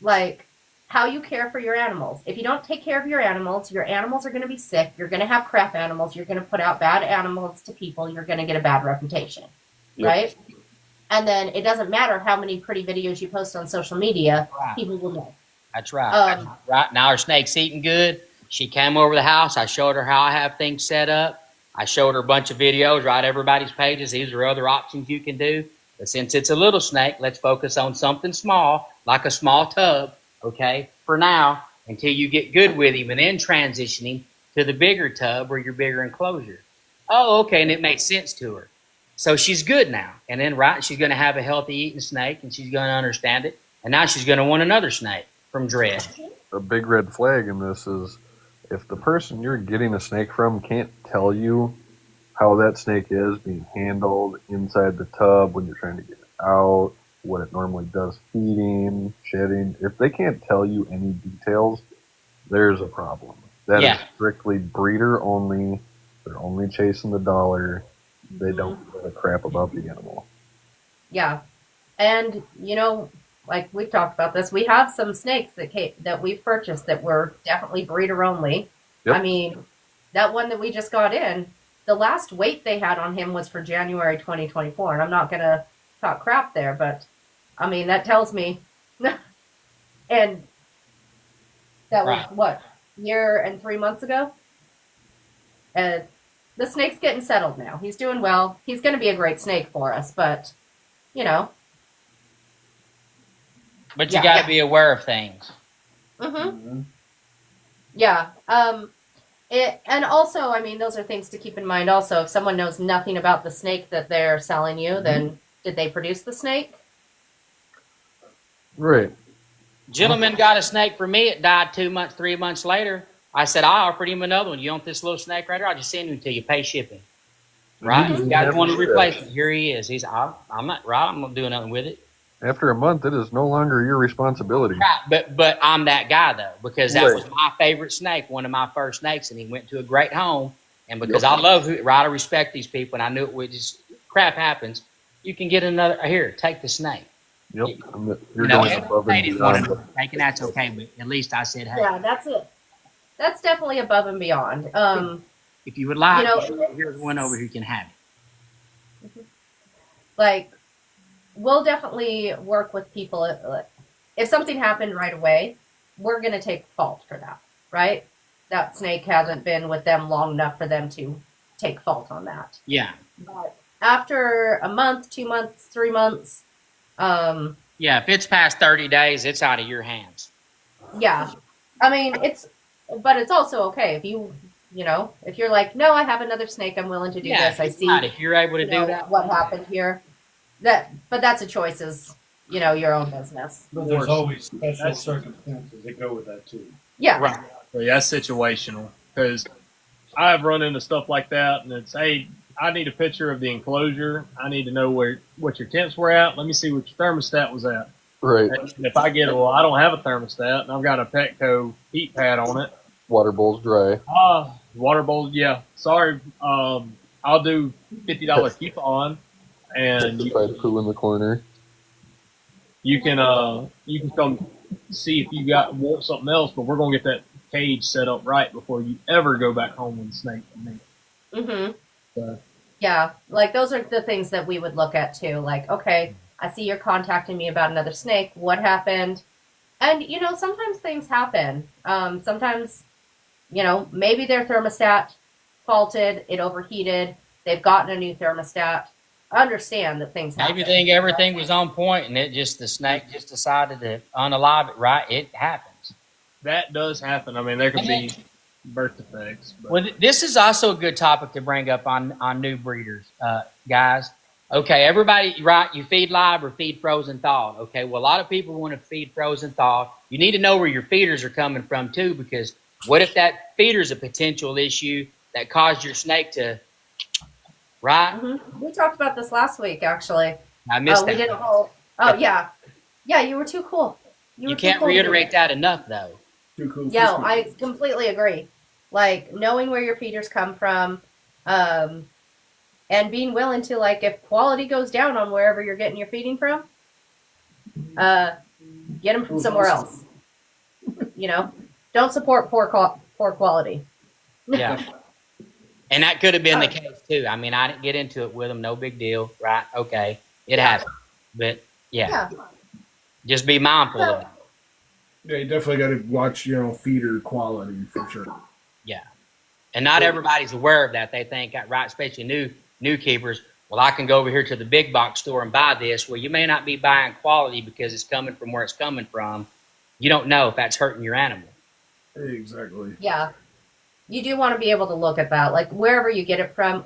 Like, how you care for your animals. If you don't take care of your animals are going to be sick. You're going to have crap animals. You're going to put out bad animals to people. You're going to get a bad reputation, right? And then it doesn't matter how many pretty videos you post on social media. Right. People will know. That's right. Right now, our snake's eating good. She came over the house. I showed her how I have things set up. I showed her a bunch of videos, right? Everybody's pages. These are other options you can do. But since it's a little snake, let's focus on something small, like a small tub, okay, for now, until you get good with him, and then transitioning to the bigger tub or your bigger enclosure. Oh, okay, and it makes sense to her. So she's good now. And then, right, she's going to have a healthy eating snake, and she's going to understand it. And now she's going to want another snake from Dread. A big red flag in this is if the person you're getting a snake from can't tell you how that snake is being handled inside the tub when you're trying to get it out, what it normally does feeding, shedding, if they can't tell you any details, there's a problem. That is strictly breeder only. They're only chasing the dollar. They don't give a crap about the animal. Yeah. And, like we've talked about this, we have some snakes that we've purchased that were definitely breeder only. Yep. I mean, that one that we just got in, the last weight they had on him was for January 2024. And I'm not going to talk crap there, but I mean, that tells me, and that was what, year and 3 months ago? And the snake's getting settled now. He's doing well. He's going to be a great snake for us, but, But you got to be aware of things. Yeah. And also, I mean, those are things to keep in mind also. If someone knows nothing about the snake that they're selling you, then did they produce the snake? Right. Gentleman got a snake for me. It died 2 months, 3 months later. I said, I offered him another one. You want this little snake right here? I'll just send him to you. Pay shipping. Right? You got one replacement. Here he is. I'm not right. I'm not doing nothing with it. After a month, it is no longer your responsibility. Right, but I'm that guy, though, because that was my favorite snake, one of my first snakes, and he went to a great home. And because I respect these people, and I knew it would just, crap happens, you can get another, here, take the snake. Yep. You're going above and beyond. Taking that's okay, but at least I said, hey. Yeah, that's it. That's definitely above and beyond. If you would like, here's one over here, you can have it. Like, we'll definitely work with people. If something happened right away, we're going to take fault for that, right? That snake hasn't been with them long enough for them to take fault on that. Yeah. But after a month, 2 months, 3 months. Yeah, if it's past 30 days, it's out of your hands. Yeah. I mean, but it's also okay if if you're like, no, I have another snake, I'm willing to do this. I see. If you're able to do that. What happened here. But that's a choice, is, your own business. But there's always special circumstances that go with that too. Yeah. Right. But yeah, that's situational, because I've run into stuff like that, and it's, hey, I need a picture of the enclosure. I need to know what your temps were at. Let me see what your thermostat was at. Right. And if I get I don't have a thermostat, and I've got a Petco heat pad on it. Water bowl's dry. Water bowl, yeah. Sorry, I'll do $50 coupon, and Justified poo in the corner. you can come see if you want something else, but we're gonna get that cage set up right before you ever go back home with a snake from me. Mm-hmm. So. Yeah, like those are the things that we would look at too. Like, okay, I see you're contacting me about another snake. What happened? And sometimes things happen. Sometimes, maybe their thermostat faulted, it overheated. They've gotten a new thermostat. I understand that things happen. Maybe everything was on point, and the snake just decided to unalive it. Right? It happens. That does happen. I mean, there could be birth defects. But. Well, this is also a good topic to bring up on new breeders, guys. Okay, everybody, right? You feed live or feed frozen thawed. Okay, well, a lot of people want to feed frozen thawed. You need to know where your feeders are coming from too, because what if that feeder's a potential issue that caused your snake to, right? Mm-hmm. We talked about this last week, actually. I missed that. We did a whole. Oh yeah, you were too cool. You can't reiterate that enough, though. Too cool. Yeah, I completely agree. Like, knowing where your feeders come from, and being willing to, like, if quality goes down on wherever you're getting your feeding from, get them from somewhere else. Don't support poor quality. Yeah. And that could have been the case, too. I mean, I didn't get into it with them. No big deal. Right. Okay. It happened. But, yeah. Just be mindful of it. Yeah, you definitely got to watch, feeder quality for sure. Yeah. And not everybody's aware of that. They think, right, especially new keepers, well, I can go over here to the big box store and buy this. Well, you may not be buying quality because it's coming from where it's coming from. You don't know if that's hurting your animal. Exactly. Yeah. You do want to be able to look at that. Like, wherever you get it from,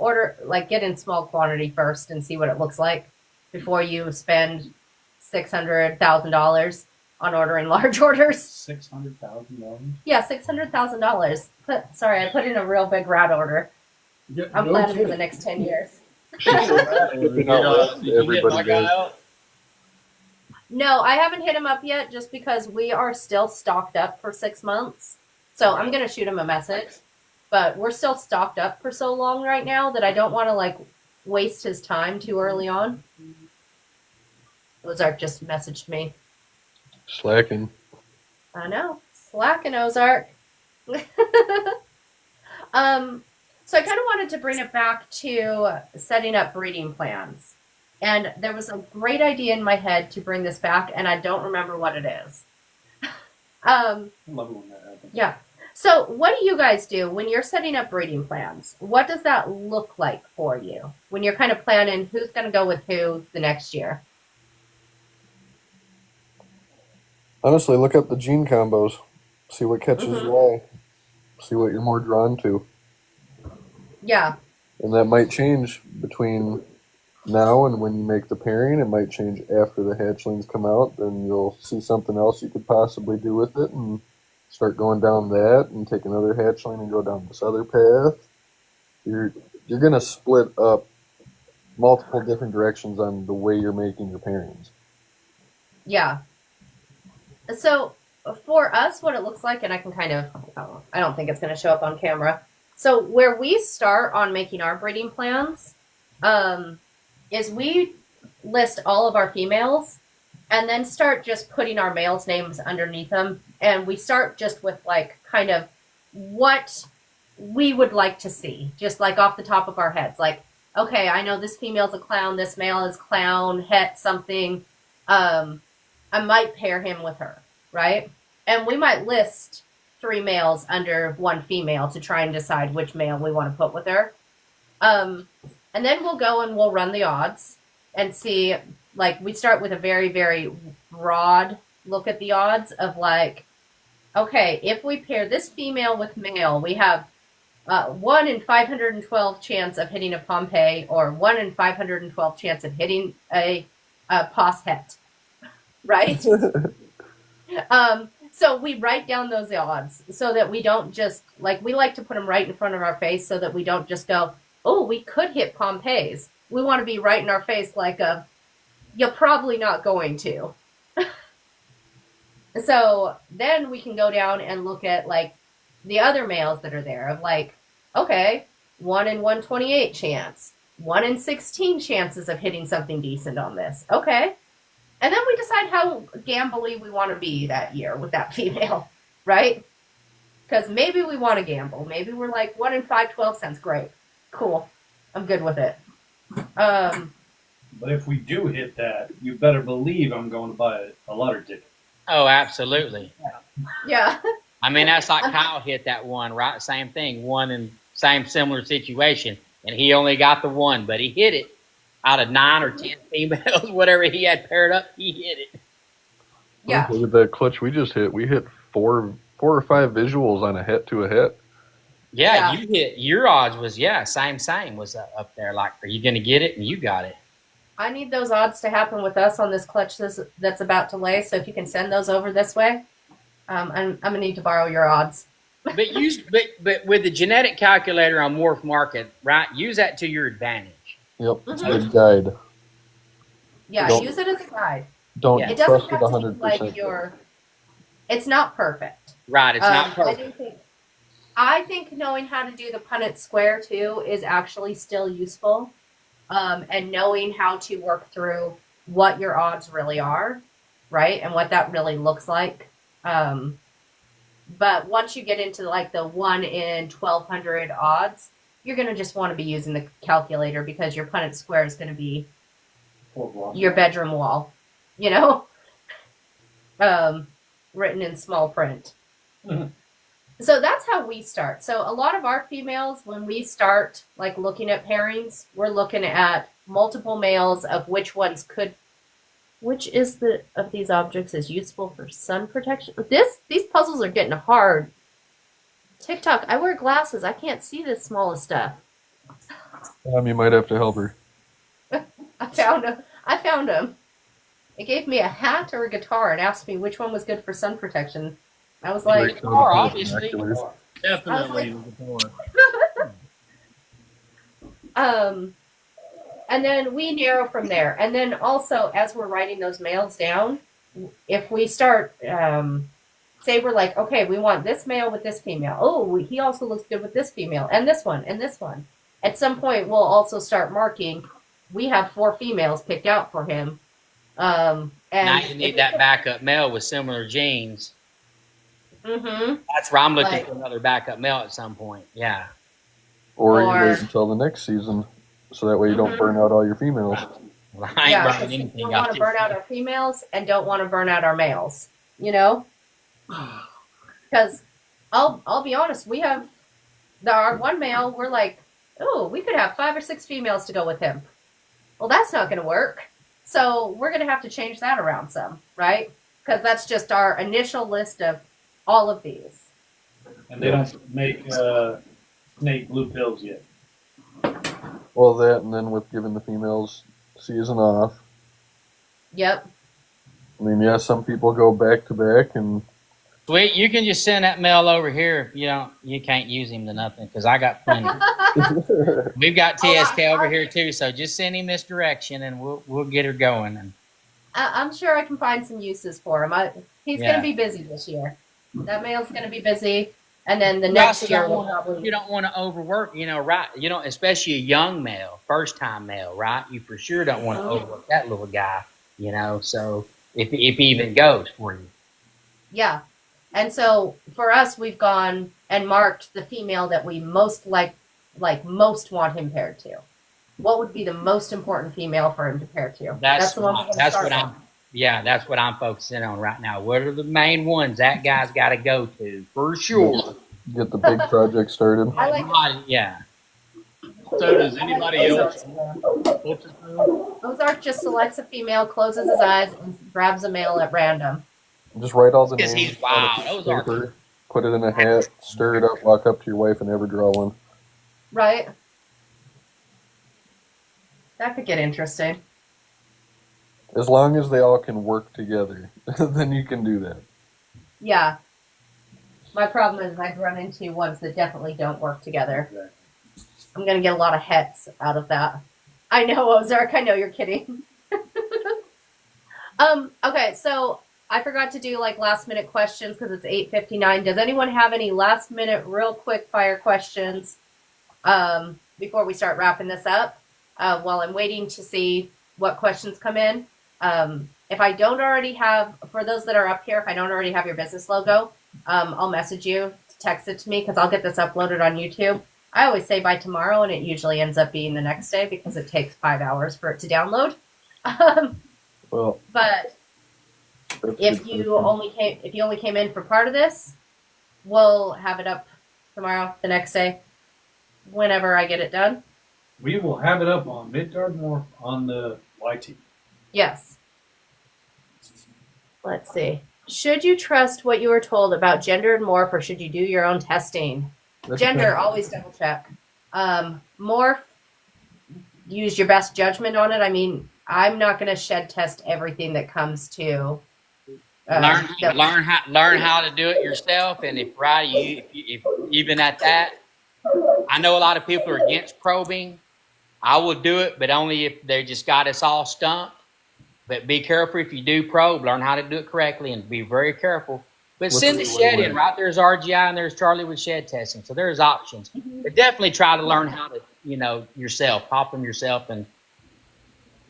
get in small quantity first and see what it looks like before you spend $600,000 on ordering large orders. $600,000? Yeah, $600,000. Sorry, I put in a real big rat order. Yeah, I'm planning for the next 10 years. No, I haven't hit him up yet just because we are still stocked up for 6 months. So I'm going to shoot him a message. But we're still stocked up for so long right now that I don't want to, waste his time too early on. Ozark just messaged me. Slacking. I know. Slacking, Ozark. So I kind of wanted to bring it back to setting up breeding plans. And there was a great idea in my head to bring this back, and I don't remember what it is. I love it when that happens. Yeah. So what do you guys do when you're setting up breeding plans? What does that look like for you when you're kind of planning who's going to go with who the next year? Honestly, look up the gene combos. See what catches your eye. See what you're more drawn to. Yeah. And that might change between now and when you make the pairing. It might change after the hatchlings come out. Then you'll see something else you could possibly do with it and start going down that and take another hatchling and go down this other path. You're going to split up multiple different directions on the way you're making your pairings. Yeah. So for us, what it looks like, and I can kind of, I don't think it's going to show up on camera. So where we start on making our breeding plans is we list all of our females and then start just putting our males' names underneath them. And we start just with kind of what we would like to see, just off the top of our heads. okay, I know this female's a clown, this male is clown, het, something. I might pair him with her, right? And we might list 3 males under 1 female to try and decide which male we want to put with her. And then we'll go and we'll run the odds and see, like, we start with a very, very broad look at the odds of, like, okay, if we pair this female with male, we have 1 in 512 chance of hitting a Pompeii, or 1 in 512 chance of hitting a Poshet, right? So we write down those odds so that we don't just, like, we like to put them right in front of our face so that we don't just go, oh, we could hit Pompeiis. We want to be right in our face, like, you're probably not going to. So then we can go down and look at, like, the other males that are there of, like, okay, 1 in 128 chance, 1 in 16 chances of hitting something decent on this. Okay. And then we decide how gambly we want to be that year with that female, right? Because maybe we want to gamble. Maybe we're like 1 in 512 cents. Great. Cool. I'm good with it. But if we do hit that, you better believe I'm going to buy a lottery ticket. Oh, absolutely. Yeah. I mean, that's like Kyle hit that one, right? Same thing, 1 in same similar situation, and he only got the 1, but he hit it. Out of 9 or 10 females, whatever he had paired up, he hit it. Yeah. Look at that clutch we just hit. We hit 4 or 5 visuals on a hit to a hit. Yeah, you hit, your odds was, same was up there. Like, are you going to get it? And you got it. I need those odds to happen with us on this clutch that's about to lay. So if you can send those over this way, I'm gonna need to borrow your odds. But but with the genetic calculator on Morph Market, right? Use that to your advantage. Yep, it's a good guide. Yeah, use it as a guide. Don't it trust doesn't it have 100%. to be like your. It's not perfect. Right, it's not perfect. I think knowing how to do the Punnett square too is actually still useful. And knowing how to work through what your odds really are, right? And what that really looks like. But once you get into like the 1 in 1,200 odds, you're going to just want to be using the calculator because your Punnett square is going to be your bedroom wall, you know? Written in small print. Mm-hmm. So that's how we start. So a lot of our females, when we start like looking at pairings, we're looking at multiple males of which ones could, which is the of these objects is useful for sun protection. These puzzles are getting hard. TikTok, I wear glasses. I can't see this small of stuff. You might have to help her. I found them. It gave me a hat or a guitar and asked me which one was good for sun protection. I was like, guitar, obviously. Definitely and then we narrow from there. And then also, as we're writing those males down, if we start, say we're like, okay, we want this male with this female. Oh, he also looks good with this female and this one and this one. At some point, we'll also start marking. We have 4 females picked out for him. And now you need that backup male with similar genes. Mm-hmm. That's where I'm looking for another backup male at some point. Yeah. Or you wait until the next season, so that way you don't burn out all your females. Well, I ain't burning anything. We don't want to burn out our females and don't want to burn out our males. You know, because I'll be honest, we have our one male. We're like, oh, we could have 5 or 6 females to go with him. Well, that's not going to work. So we're going to have to change that around some, right? Because that's just our initial list of all of these. And they don't make snake blue pills yet. Well, that, and then with giving the females season off. Yep. I mean, yeah, some people go back to back, and Sweet, you can just send that male over here if you can't use him to nothing, because I got plenty. We've got TSK over here too, so just send him this direction and we'll get her going. And I'm sure I can find some uses for him. He's going to be busy this year. That male's going to be busy, and then the next year we'll probably. You don't want to overwork, right? You don't, especially a young male, first time male, right? You for sure don't want to overwork that little guy, So if he even goes for you. Yeah. And so for us, we've gone and marked the female that we most most want him paired to. what would be the most important female for him to pair to? That's the one we're gonna start with. That's what I'm focusing on right now. What are the main ones that guy's got to go to for sure? Get the big project started. I like Yeah. So does anybody else? Ozark just selects a female, closes his eyes, and grabs a male at random. Just write all the Because names he's wild. on a Ozark. paper, put it in a hat, stir it up, walk up to your wife, and never draw one. Right? That could get interesting. As long as they all can work together, then you can do that. Yeah. My problem is I'd run into ones that definitely don't work together. I'm going to get a lot of hets out of that. I know, Ozark. I know you're kidding. Okay, so I forgot to do like last minute questions because it's 8:59. Does anyone have any last minute, real quick fire questions before we start wrapping this up? While I'm waiting to see what questions come in. If I don't already have, for those that are up here, if I don't already have your business logo, I'll message you, text it to me because I'll get this uploaded on YouTube. I always say by tomorrow, and it usually ends up being the next day because it takes 5 hours for it to download. Well, but if you only came in for part of this, we'll have it up tomorrow, the next day, whenever I get it done. We will have it up on Midgard Morph on the YT. Yes. Let's see. Should you trust what you were told about gender and morph, or should you do your own testing? Gender, always double check. Morph, use your best judgment on it. I mean, I'm not going to shed test everything that comes to. Learn how to do it yourself, and if even at that, I know a lot of people are against probing. I will do it, but only if they just got us all stumped. But be careful if you do probe. Learn how to do it correctly and be very careful. But send the shed in, right? There's RGI and there's Charlie with shed testing. So there's options. But definitely try to learn how to, yourself, pop them yourself. And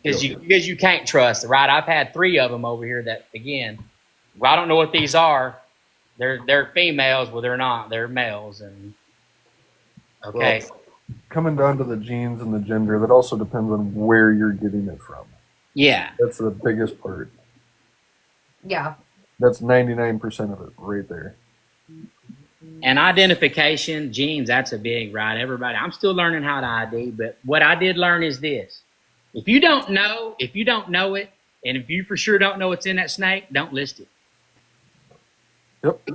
because you can't trust, right? I've had 3 of them over here that, again, I don't know what these are. They're females, well, they're not. They're males. And okay. Well, coming down to the genes and the gender, that also depends on where you're getting it from. Yeah. That's the biggest part. Yeah. That's 99% of it right there. And identification, genes, that's a big, right? Everybody, I'm still learning how to ID, but what I did learn is this. If you don't know it, and if you for sure don't know what's in that snake, don't list it. Yep.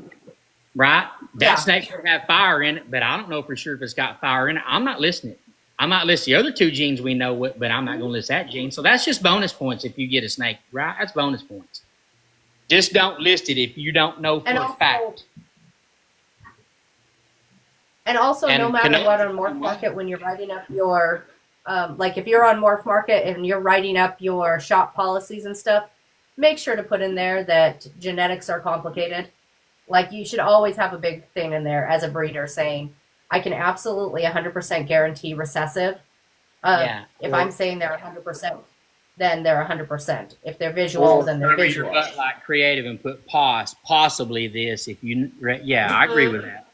Right? That snake could have fire in it, but I don't know for sure if it's got fire in it. I'm not listing it. I'm not listing the other 2 genes we know, but I'm not going to list that gene. So that's just bonus points if you get a snake, right? That's bonus points. Just don't list it if you don't know for a fact. And also, no matter what on Morph Market, when you're writing up your, like if you're on Morph Market and you're writing up your shop policies and stuff, make sure to put in there that genetics are complicated. Like you should always have a big thing in there as a breeder saying, I can absolutely 100% guarantee recessive. If I'm saying they're 100%, then they're 100%. If they're visual, then they're visual. Like creative and put possibly this. If you, I agree with that.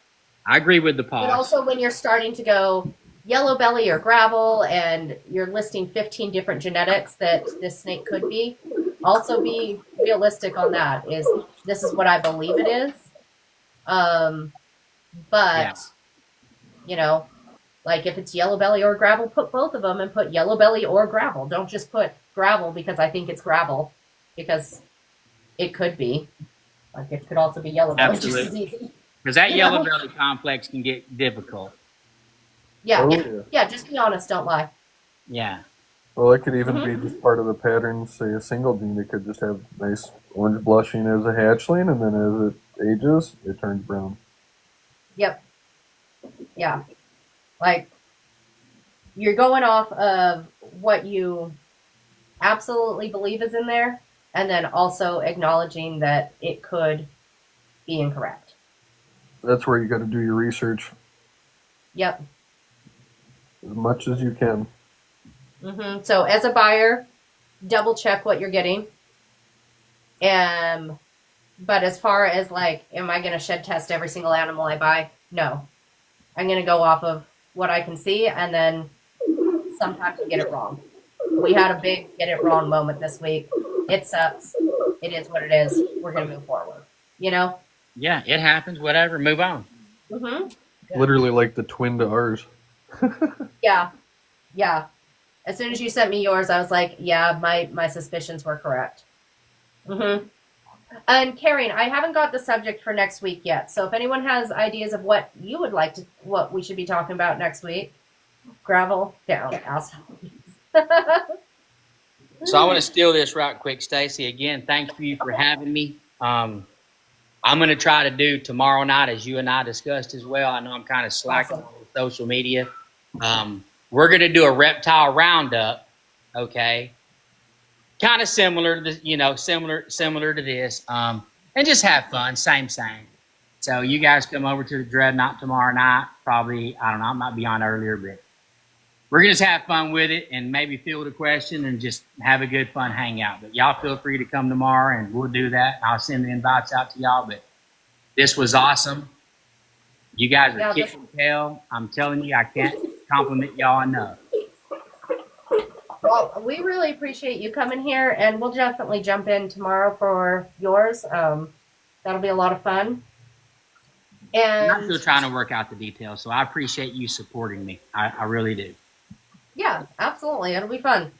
I agree with the pause. But also when you're starting to go yellow belly or gravel and you're listing 15 different genetics that this snake could be, also be realistic on that. This is what I believe it is. Like if it's yellow belly or gravel, put both of them and put yellow belly or gravel. Don't just put gravel because I think it's gravel, because it could be. Like it could also be yellow belly. Absolutely. Just as easy. Because that yellow belly complex can get difficult. Yeah. Just be honest. Don't lie. Yeah. Well, it could even be just part of the pattern. Say a single gene, it could just have nice orange blushing as a hatchling, and then as it ages, it turns brown. Yep. Yeah. Like, you're going off of what you absolutely believe is in there, and then also acknowledging that it could be incorrect. That's where you got to do your research. Yep. As much as you can. So as a buyer, double check what you're getting. But as far as like, am I going to shed test every single animal I buy? No. I'm going to go off of what I can see, and then sometimes we get it wrong. We had a big get it wrong moment this week. It sucks. It is what it is. We're going to move forward. You know? Yeah, it happens. Whatever. Move on. Mm-hmm. Yeah. Literally like the twin to ours. Yeah. Yeah. As soon as you sent me yours, I was like, yeah, my suspicions were correct. Mm-hmm. And Karen, I haven't got the subject for next week yet. So if anyone has ideas of what you would like to, what we should be talking about next week, gravel down. So I want to steal this right quick, Stacy. Again, thank you for having me. I'm going to try to do tomorrow night, as you and I discussed as well. I know I'm kind of slacking on social media. We're going to do a reptile roundup, okay? Kind of similar to similar to this, and just have fun, same. So you guys come over to the Dreadnought tomorrow night. Probably, I don't know, I might be on earlier, but we're going to just have fun with it and maybe field a question and just have a good fun hangout. But y'all feel free to come tomorrow and we'll do that. I'll send the invites out to y'all. But this was awesome. You guys are kicking tail. I'm telling you, I can't compliment y'all enough. Well, we really appreciate you coming here, and we'll definitely jump in tomorrow for yours. That'll be a lot of fun. And I'm still trying to work out the details, so I appreciate you supporting me. I really do. Yeah, absolutely. It'll be fun.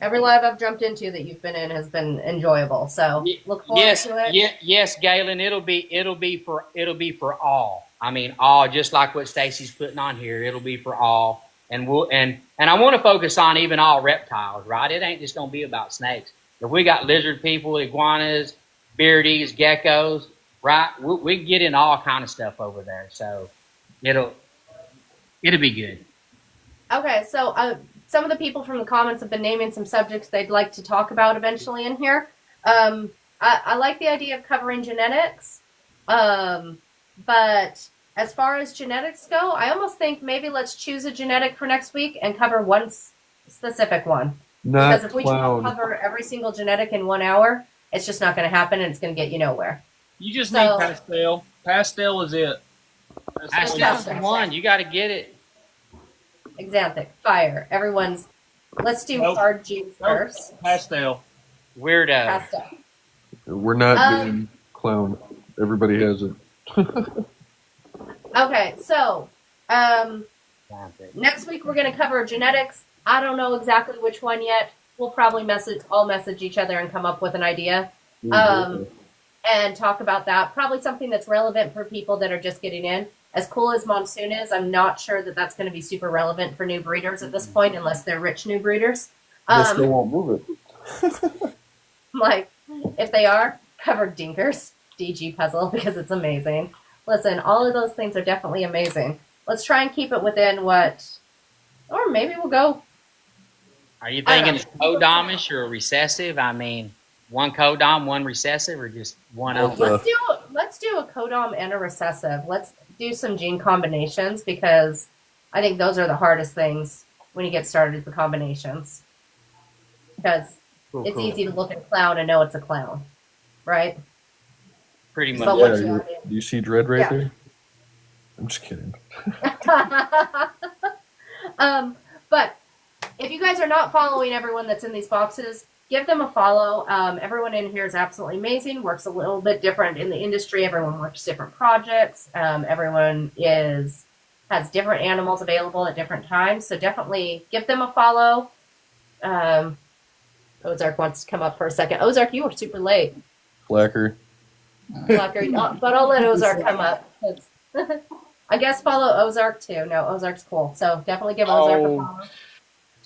Every live I've jumped into that you've been in has been enjoyable. So look forward to it. Yes, Galen. It'll be for all. I mean, all, just like what Stacy's putting on here. It'll be for all. And I want to focus on even all reptiles, right? It ain't just going to be about snakes. If we got lizard people, iguanas, beardies, geckos, right? We get in all kind of stuff over there. So it'll be good. Okay, so some of the people from the comments have been naming some subjects they'd like to talk about eventually in here. I like the idea of covering genetics, but as far as genetics go, I almost think maybe let's choose a genetic for next week and cover one specific one. Because if we try to cover every single genetic in 1 hour, it's just not going to happen and it's going to get you nowhere. You just need pastel. Pastel is it. Pastel's the one. You got to get it. Exanthic, fire. Everyone's. Let's do hard genes first. Pastel. Weirdo. Pastel. We're not doing clown. Everybody has it. Okay, so next week we're going to cover genetics. I don't know exactly which one yet. We'll probably message each other and come up with an idea and talk about that. Probably something that's relevant for people that are just getting in. As cool as Monsoon is, I'm not sure that that's going to be super relevant for new breeders at this point, unless they're rich new breeders. They still won't move it. Like, if they are, cover Dinkers DG puzzle because it's amazing. Listen, all of those things are definitely amazing. Let's try and keep it within what, or maybe we'll go. Are you thinking codomish or recessive? I mean, one codom, one recessive, or just one of them? Let's do a codom and a recessive. Let's do some gene combinations because I think those are the hardest things when you get started is the combinations. Because it's easy to look at a clown and know it's a clown, right? Pretty much. Yeah, do you see Dread right there? I'm just kidding. But if you guys are not following everyone that's in these boxes, give them a follow. Everyone in here is absolutely amazing. Works a little bit different in the industry. Everyone works different projects. Everyone has different animals available at different times. So definitely give them a follow. Ozark wants to come up for a second. Ozark, you were super late. Flacker. But I'll let Ozark come up. I guess follow Ozark too. No, Ozark's cool. So definitely give Ozark a follow.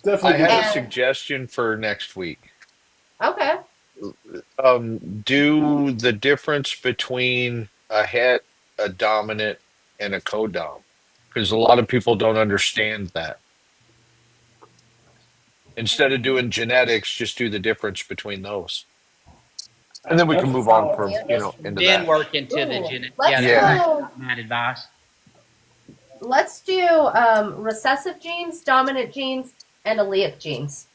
Definitely. I have a suggestion for next week. Okay. Do the difference between a het, a dominant, and a codom, because a lot of people don't understand that. Instead of doing genetics, just do the difference between those. And then we can move on from, into then that. Work into the genetics. That advice. Let's do recessive genes, dominant genes, and allelic genes.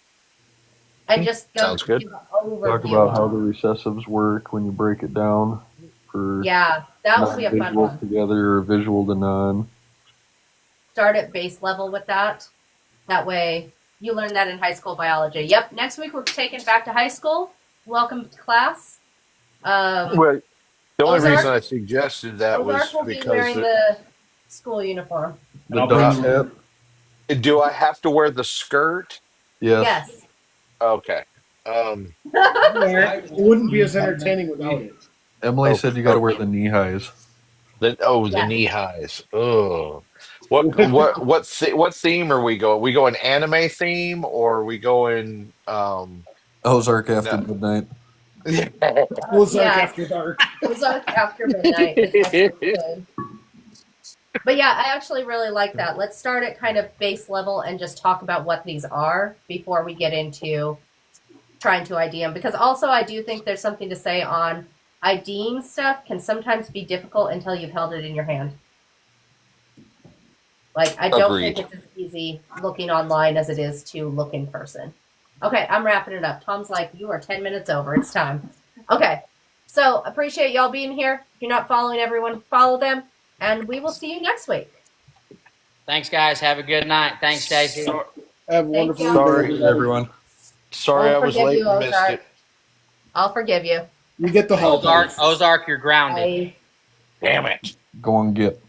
And just go Sounds good. Talk about how the recessives work when you break it down for that would be a fun one. Together or visual to none. Start at base level with that. That way you learn that in high school biology. Yep, next week we're taking it back to high school. Welcome to class. Well, the only Ozark- reason I suggested that Ozark was will be because wearing the school uniform. The dunce hat. do I have to wear the skirt? Yes. Yes. Okay. It wouldn't be as entertaining without it. Emily said you got to wear the knee highs. The Yeah. knee highs. Oh. What theme are we going? We going anime theme or are we going Ozark after midnight. Ozark Yeah. after dark. Ozark after midnight. Is actually good. But yeah, I actually really like that. Let's start at kind of base level and just talk about what these are before we get into trying to ID them. Because also I do think there's something to say on IDing stuff can sometimes be difficult until you've held it in your hand. Like, I don't Agreed. think it's as easy looking online as it is to look in person. Okay, I'm wrapping it up. Tom's like, you are 10 minutes over. It's time. Okay, so appreciate y'all being here. If you're not following everyone, follow them. And we will see you next week. Thanks, guys. Have a good night. Thanks, Stacy. Have a wonderful you. Sorry, everyone. Sorry I'll I was forgive late you, and missed Ozark. it. I'll forgive you. You get the whole Ozark, you're grounded. Bye. Damn it. Go and get.